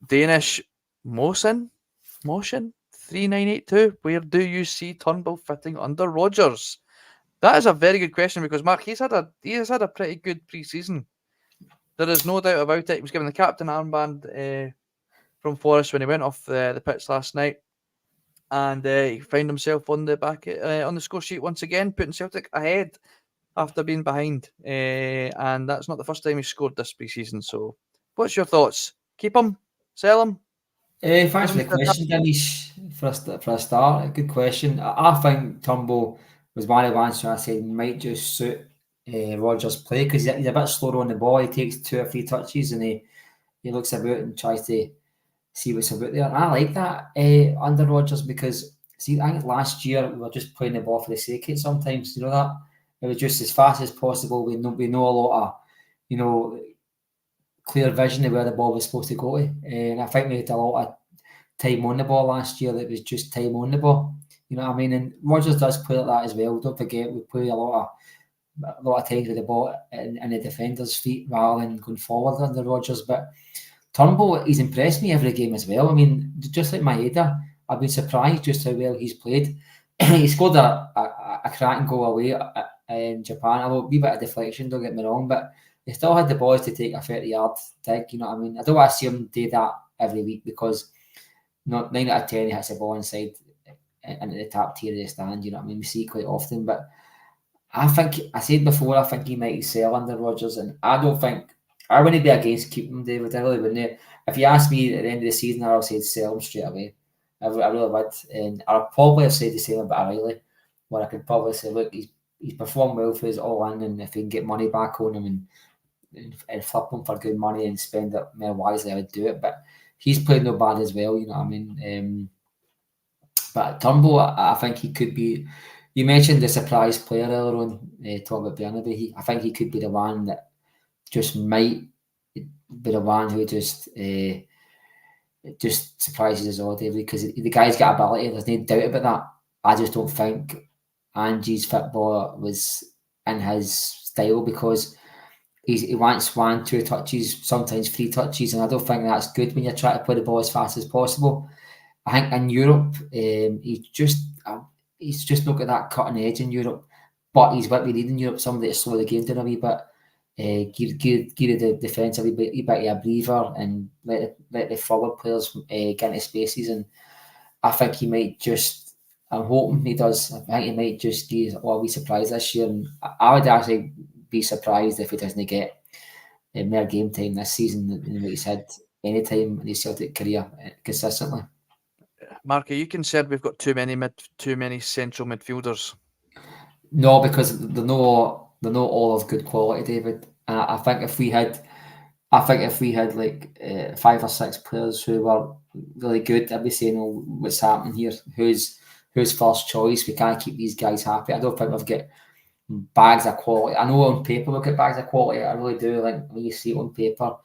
Danish Motion 3982. Where do you see Turnbull fitting under Rodgers? That is a very good question, because Mark, he has had a pretty good pre-season. There is no doubt about it. He was given the captain armband from Forest when he went off the pitch last night, and he found himself on the on the score sheet once again, putting Celtic ahead after being behind. And that's not the first time he's scored this pre-season. So, what's your thoughts? Keep him, sell him? Thanks for the question, Danish. For a start, a good question. I think Turnbull was one of the ones who I said might just suit Rodgers' play, because he's a bit slower on the ball. He takes 2 or 3 touches and he looks about and tries to see what's about there. And I like that under Rodgers, because I think last year we were just playing the ball for the sake of it sometimes. You know that? It was just as fast as possible. We know a lot of, clear vision of where the ball was supposed to go to. And I think we had a lot of time on the ball last year that was just time on the ball. You know what I mean? And Rodgers does play like that as well. Don't forget, we play a lot of times with the ball in the defender's feet rather than going forward under Rodgers. But Turnbull, he's impressed me every game as well. I mean, just like Maeda, I've been surprised just how well he's played. He scored a cracking goal away in Japan. A wee bit of deflection, don't get me wrong, but he still had the balls to take a 30-yard dig. You know what I mean? I don't want to see him do that every week, because 9 out of 10 he hits the ball inside into the top tier of the stand. You know what I mean? We see it quite often, but I said before, I think he might sell under Rodgers, and I wouldn't be against keeping him, David. I really wouldn't. If you ask me at the end of the season, I would say sell him straight away. I really would. And I'll probably have said the same about O'Reilly, where I could probably say, look, he's he's performed well for us all in, and if he can get money back on him and flip him for good money and spend it more wisely, I would do it. But he's played no bad as well, you know what I mean? But Turnbull, I think he could be. You mentioned the surprise player earlier on, talking about Bernabeu. I think he could be the one that just might be the one who just surprises us all, David, because the guy's got ability. There's no doubt about that. I just don't think Angie's football was in his style, because he wants 1, 2 touches, sometimes 3 touches, and I don't think that's good when you're trying to play the ball as fast as possible. I think in Europe, he's just not got that cutting edge in Europe, but he's what we need in Europe, somebody to slow the game down a wee bit, give the defence a wee bit of a breather, and let the forward players get into spaces. And I think he might just, I'm hoping he does, I think he might just give us a wee surprise this year, and I would actually be surprised if he doesn't get more game time this season than what he's had any time in his Celtic career consistently. Mark, are you concerned we've got too many central midfielders? No, because they're not all of good quality, David. And I think if we had like 5 or 6 players who were really good, I'd be saying, "Oh, what's happening here? Who's first choice? We can't keep these guys happy." I don't think we've got bags of quality. I know on paper we've got bags of quality. I really do. Like when you see it on paper,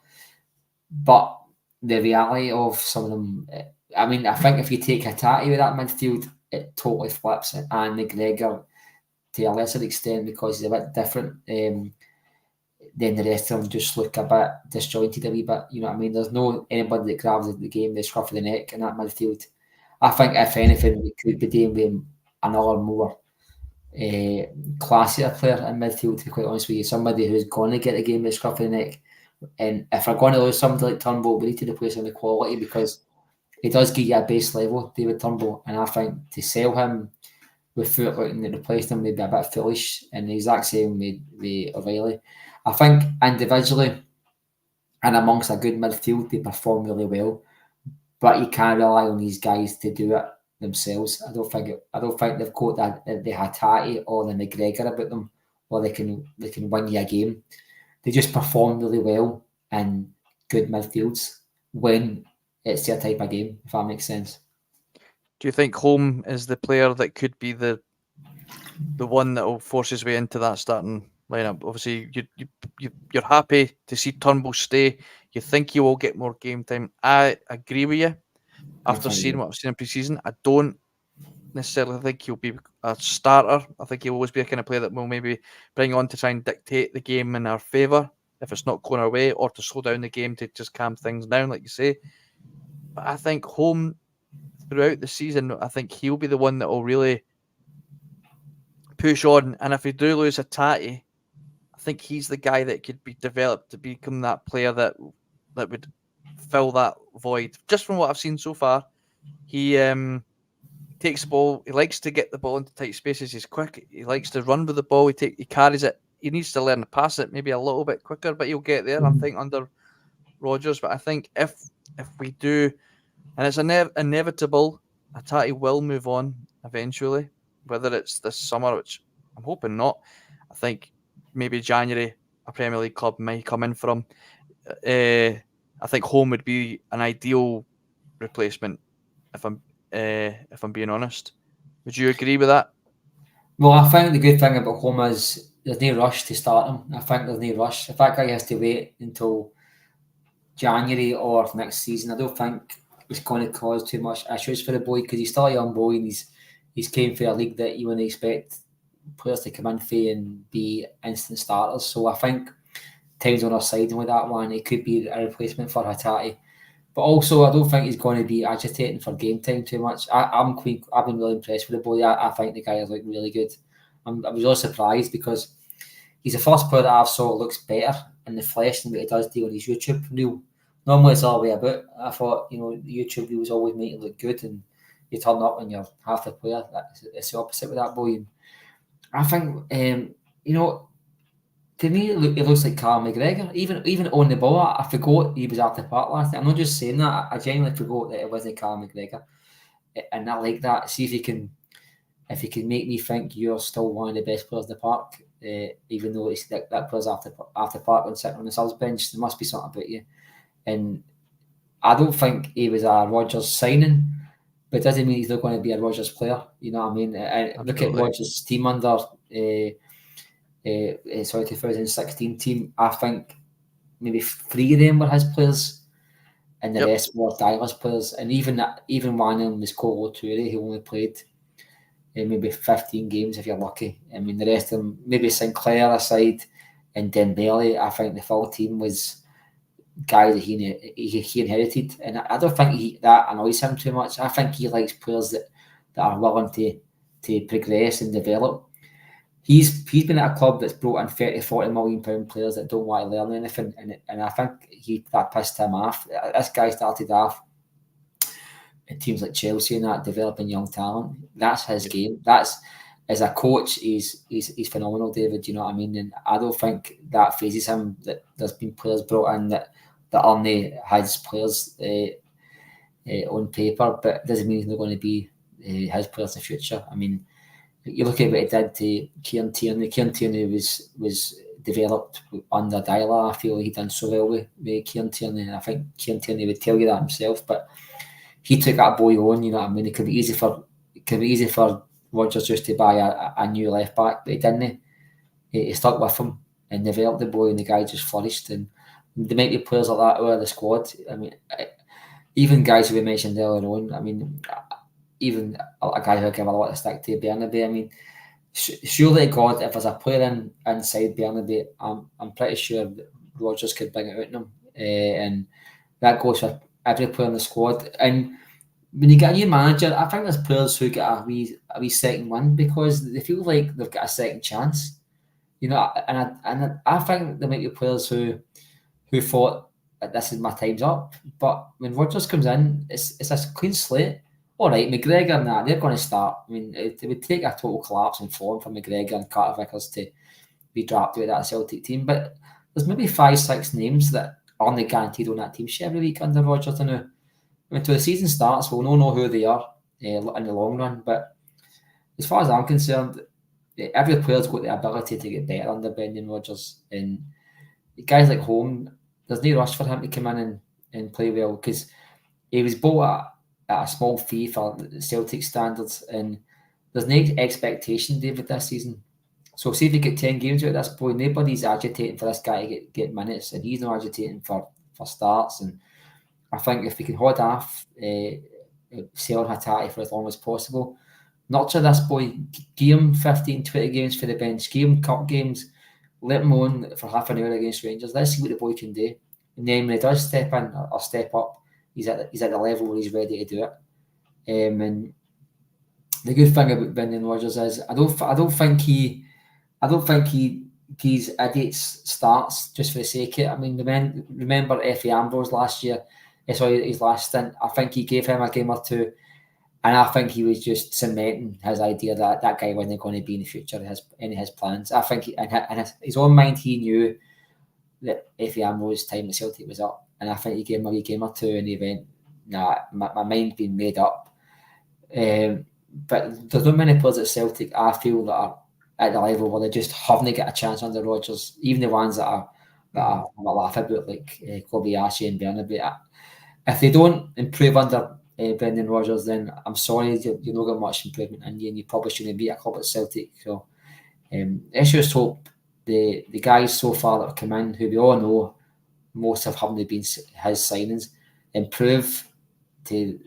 but the reality of some of them. I mean, I think if you take Hatate with that midfield, it totally flips it. And McGregor, to a lesser extent, because he's a bit different, then the rest of them just look a bit disjointed a wee bit. You know what I mean? There's no anybody that grabs the game, the scruff of the neck in that midfield. I think, if anything, we could be dealing with another more classier player in midfield, to be quite honest with you. Somebody who's going to get the game, the scruff of the neck. And if we're going to lose somebody like Turnbull, we need to replace him with quality, because he does give you a base level, David Turnbull, and I think to sell him without looking to replace him would be a bit foolish. And the exact same with O'Reilly. I think individually and amongst a good midfield, they perform really well, but you can't rely on these guys to do it themselves. I don't think they've got that the Hatate or the McGregor about them, or they can win you a game. They just perform really well in good midfields when it's their type of game, if that makes sense. Do you think Holm is the player that could be the one that will force his way into that starting lineup? Obviously, you're happy to see Turnbull stay. You think he will get more game time. I agree with you. After seeing what I've seen in pre-season, I don't necessarily think he'll be a starter. I think he'll always be a kind of player that will maybe bring on to try and dictate the game in our favour if it's not going our way, or to slow down the game to just calm things down, like you say. But I think Holm, throughout the season, I think he'll be the one that will really push on. And if we do lose Hatate, I think he's the guy that could be developed to become that player that would fill that void. Just from what I've seen so far, he takes the ball. He likes to get the ball into tight spaces. He's quick. He likes to run with the ball. He carries it. He needs to learn to pass it maybe a little bit quicker, but he'll get there, I think, under Rodgers. But I think if we do, and it's inevitable, Hatate will move on eventually, whether it's this summer, which I'm hoping not. I think maybe January a Premier League club might come in for him. I think Holm would be an ideal replacement, if I'm being honest. Would you agree with that? Well, I think the good thing about Holm is there's no rush to start him. I think there's no rush. If that guy has to wait until January or next season, I don't think it's going to cause too much issues for the boy, because he's still a young boy, and he's came for a league that you wouldn't expect players to come in for and be instant starters. So I think time's on our side with that one. It could be a replacement for Hatate. But also, I don't think he's going to be agitating for game time too much. I've been really impressed with the boy. I think the guy is really good. I was really surprised, because he's the first player that I've saw looks better in the flesh than what he does do on his YouTube reel. Normally it's all the way about. I thought, the YouTube reels always make you look good, and you turn up and you're half the player. It's the opposite with that boy. And I think, to me, it looks like Callum McGregor. Even on the ball, I forgot he was at the park last night. I'm not just saying that. I genuinely forgot that it wasn't Callum McGregor. And I like that. See if he can if you can make me think you're still one of the best players in the park, even though it's that player's after park and sitting on the subs bench, there must be something about you. And I don't think he was a Rodgers signing, but it doesn't mean he's not going to be a Rodgers player. You know what I mean? Look at Rodgers' team under 2016 team. I think maybe 3 of them were his players, and the rest were Dyler's players. And even one of them was Cole O'Toole, who only played maybe 15 games if you're lucky. I mean, the rest of them, maybe Sinclair aside and Dembele, I think the full team was guys that he inherited. And I don't think that annoys him too much. I think he likes players that are willing to progress and develop. He's been at a club that's brought in 30-40 million pound players that don't want to learn anything, and I think that pissed him off. This guy started off in teams like Chelsea and that, developing young talent. That's his game. That's, as a coach, he's phenomenal, David. You know what I mean? And I don't think that phases him. That there's been players brought in that aren't his players on paper, but it doesn't mean he's not going to be his players in the future. I mean, you look at what he did to Kieran Tierney. Kieran Tierney was developed under Dyla. I feel he done so well with Kieran Tierney, and I think Kieran Tierney would tell you that himself. But he took that boy on. You know what I mean? It could be easy for Rodgers just to buy a new left back, but he didn't. He stuck with him and developed the boy, and the guy just flourished. And there might be players like that out of the squad. I mean, even guys who we mentioned earlier on. I mean, even a guy who I give a lot of stick to, Bernabei. I mean, surely God, if there's a player inside Bernabei, I'm pretty sure that Rodgers could bring it out in him, and that goes for every player in the squad. And when you get a new manager, I think there's players who get a wee second win because they feel like they've got a second chance. You know, and I think there might be players who thought that this is my time's up. But when Rodgers comes in, it's a clean slate. All right, McGregor and that, they're going to start. I mean, it would take a total collapse in form for McGregor and Carter Vickers to be dropped out of that Celtic team. But there's maybe 5-6 names that aren't guaranteed on that team sheet every week under Rodgers now. I mean, until the season starts, we'll not know who they are in the long run. But as far as I'm concerned, every player's got the ability to get better under Brendan Rodgers. And guys like Home, there's no rush for him to come in and play well because he was bought at a small fee for Celtic standards, and there's no expectation, David, this season. So see if you get 10 games out of this boy, nobody's agitating for this guy to get minutes, and he's not agitating for starts. And I think if we can hold off selling Hattati for as long as possible, nurture this boy, give him 15, 20 games for the bench, give him cup games, let him on for half an hour against Rangers. Let's see what the boy can do. And then when he does step in or step up, he's at the level where he's ready to do it. And the good thing about Brendan Rodgers is I don't think he's idiots starts just for the sake of it. I mean, remember Effie Ambrose last year? His last stint. I think he gave him a game or two, and I think he was just cementing his idea that guy wasn't going to be in the future in his plans. I think in his own mind he knew that Effie Ambrose' time at Celtic was up. And I think he gave him a wee game or two and he went, nah, my mind's been made up. But there's not many players at Celtic, I feel, that are at the level where they just haven't got a chance under Rodgers. Even the ones that I laugh about, like Kobayashi and Bernabei. If they don't improve under Brendan Rodgers, then I'm sorry, you're not got much improvement in you, and you probably shouldn't be a club at Celtic. So let's just hope the guys so far that have come in, who we all know, most of haven't been his signings, improve to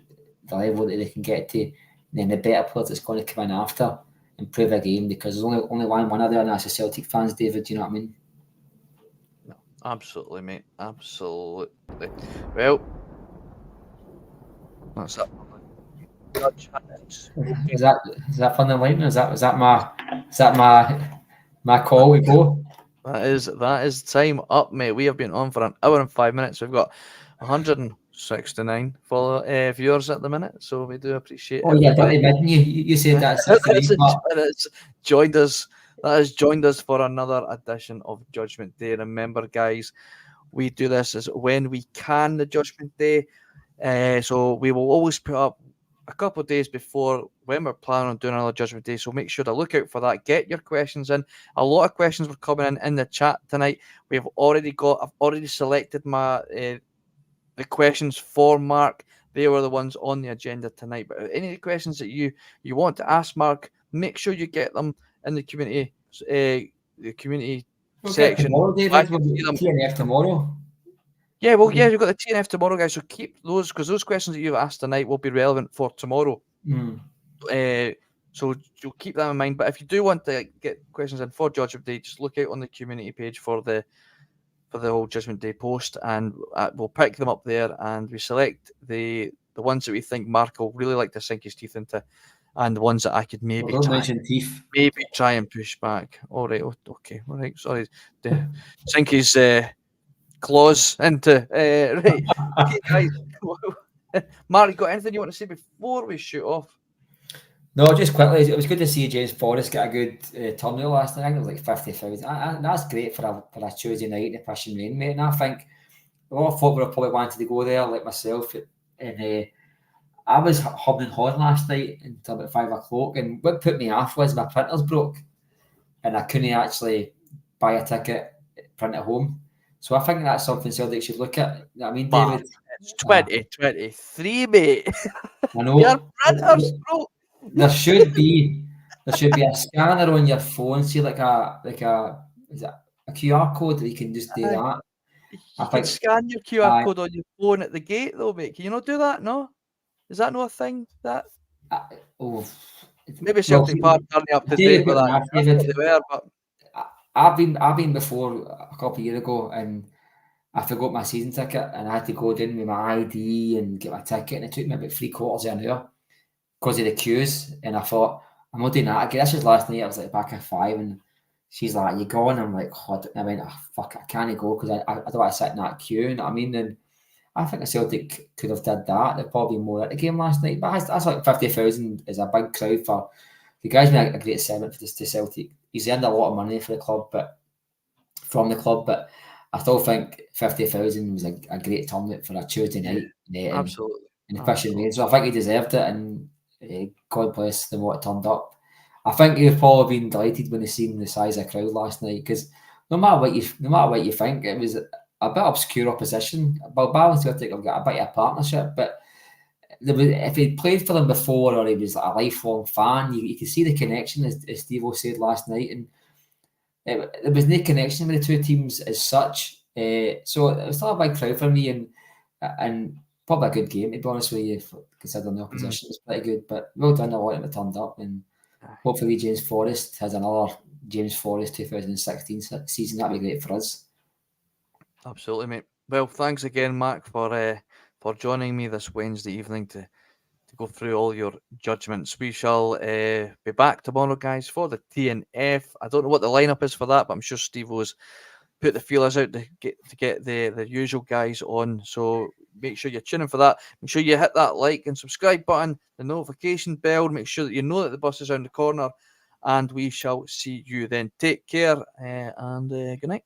the level that they can get to, and then the better players that's going to come in after improve again, because there's only one winner there, and that's the Celtic fans, David. Do you know what I mean? No, absolutely, mate. Absolutely. Well, that's it. Is that fun and lightning? Is that my call? We go. That is time up, mate. We have been on for an hour and 5 minutes. We've got 169 viewers at the minute, so we do appreciate. Oh yeah, but you said that's joined us. That has joined us for another edition of Judgment Day. Remember, guys, we do this as when we can, the Judgment Day. So we will always put up a couple of days before when we're planning on doing another Judgment Day, so make sure to look out for that. Get your questions in. A lot of questions were coming in the chat tonight. I've already selected my the questions for Mark. They were the ones on the agenda tonight. But any of the questions that you want to ask Mark, make sure you get them in the community section. Tomorrow, David. We'll be TNF tomorrow. Yeah, well, yeah, you've got the TNF tomorrow, guys. So keep those, because those questions that you've asked tonight will be relevant for tomorrow. So you'll keep that in mind. But if you do want to get questions in for Judgment Day, just look out on the community page for the whole Judgment Day post, and we'll pick them up there, and we select the ones that we think Mark will really like to sink his teeth into, and the ones that I could maybe try and push back. All right, okay, all right. Sorry, sink his claws into right. Okay, guys. Mark, you got anything you want to say before we shoot off? No, just quickly, it was good to see James Forrest get a good turnout last night. I think it was like 50,000. That's great for a Tuesday night in the Pishing Rain, mate. And I think a lot of folk would have probably wanted to go there, like myself. And I was humming and hawing last night until about 5 o'clock. And what put me off was my printers broke, and I couldn't actually buy a ticket, print at home. So I think that's something Celtic should look at. I mean, David, it's 2023, mate. I know. Your printers broke. There should be a scanner on your phone, see like a is it a QR code that you can just do that. You can scan your QR code on your phone at the gate though, mate. Can you not do that? No? Is that not a thing? That maybe Celtic Park turning up to date with that. David, I've been before a couple of years ago, and I forgot my season ticket, and I had to go in with my ID and get my ticket, and it took me about 3/4 of an hour because of the queues. And I thought, I'm not doing that again. This was last night. I was like back at 5, and she's like, "You going?" I'm like, I went, fuck, I can't go because I don't want to sit in that queue. You know what I mean? And I think the Celtic could have did that. They're probably more at the game last night. But that's like 50,000 is a big crowd for the guy's been a great servant to Celtic. He's earned a lot of money for the club, but I still think 50,000 was a great turnout for a Tuesday night. Absolutely. In the Pishing Rain. So I think he deserved it, and God bless them what turned up. I think he'd probably been delighted when they seen the size of the crowd last night, because no matter what you think, it was a bit obscure opposition. Bilbao and Celtic have got a bit of a partnership, but if he'd played for them before, or he was like a lifelong fan, you could see the connection, as Steve-O said last night, and there was no connection with the two teams as such. So it was still a big crowd for me, and probably a good game, to be honest with you, considering the opposition was pretty good. But well done, a lot of them turned up, and hopefully James Forrest has another James Forrest 2016 season. That'd be great for us. Absolutely, mate. Well, thanks again, Mark, for joining me this Wednesday evening to go through all your judgments. We shall be back tomorrow, guys, for the TNF. I don't know what the lineup is for that, but I'm sure Steve-O's put the feelers out to get the usual guys on. So make sure you're tuning for that. Make sure you hit that like and subscribe button, the notification bell. Make sure that you know that the bus is around the corner, and we shall see you then. Take care, and good night.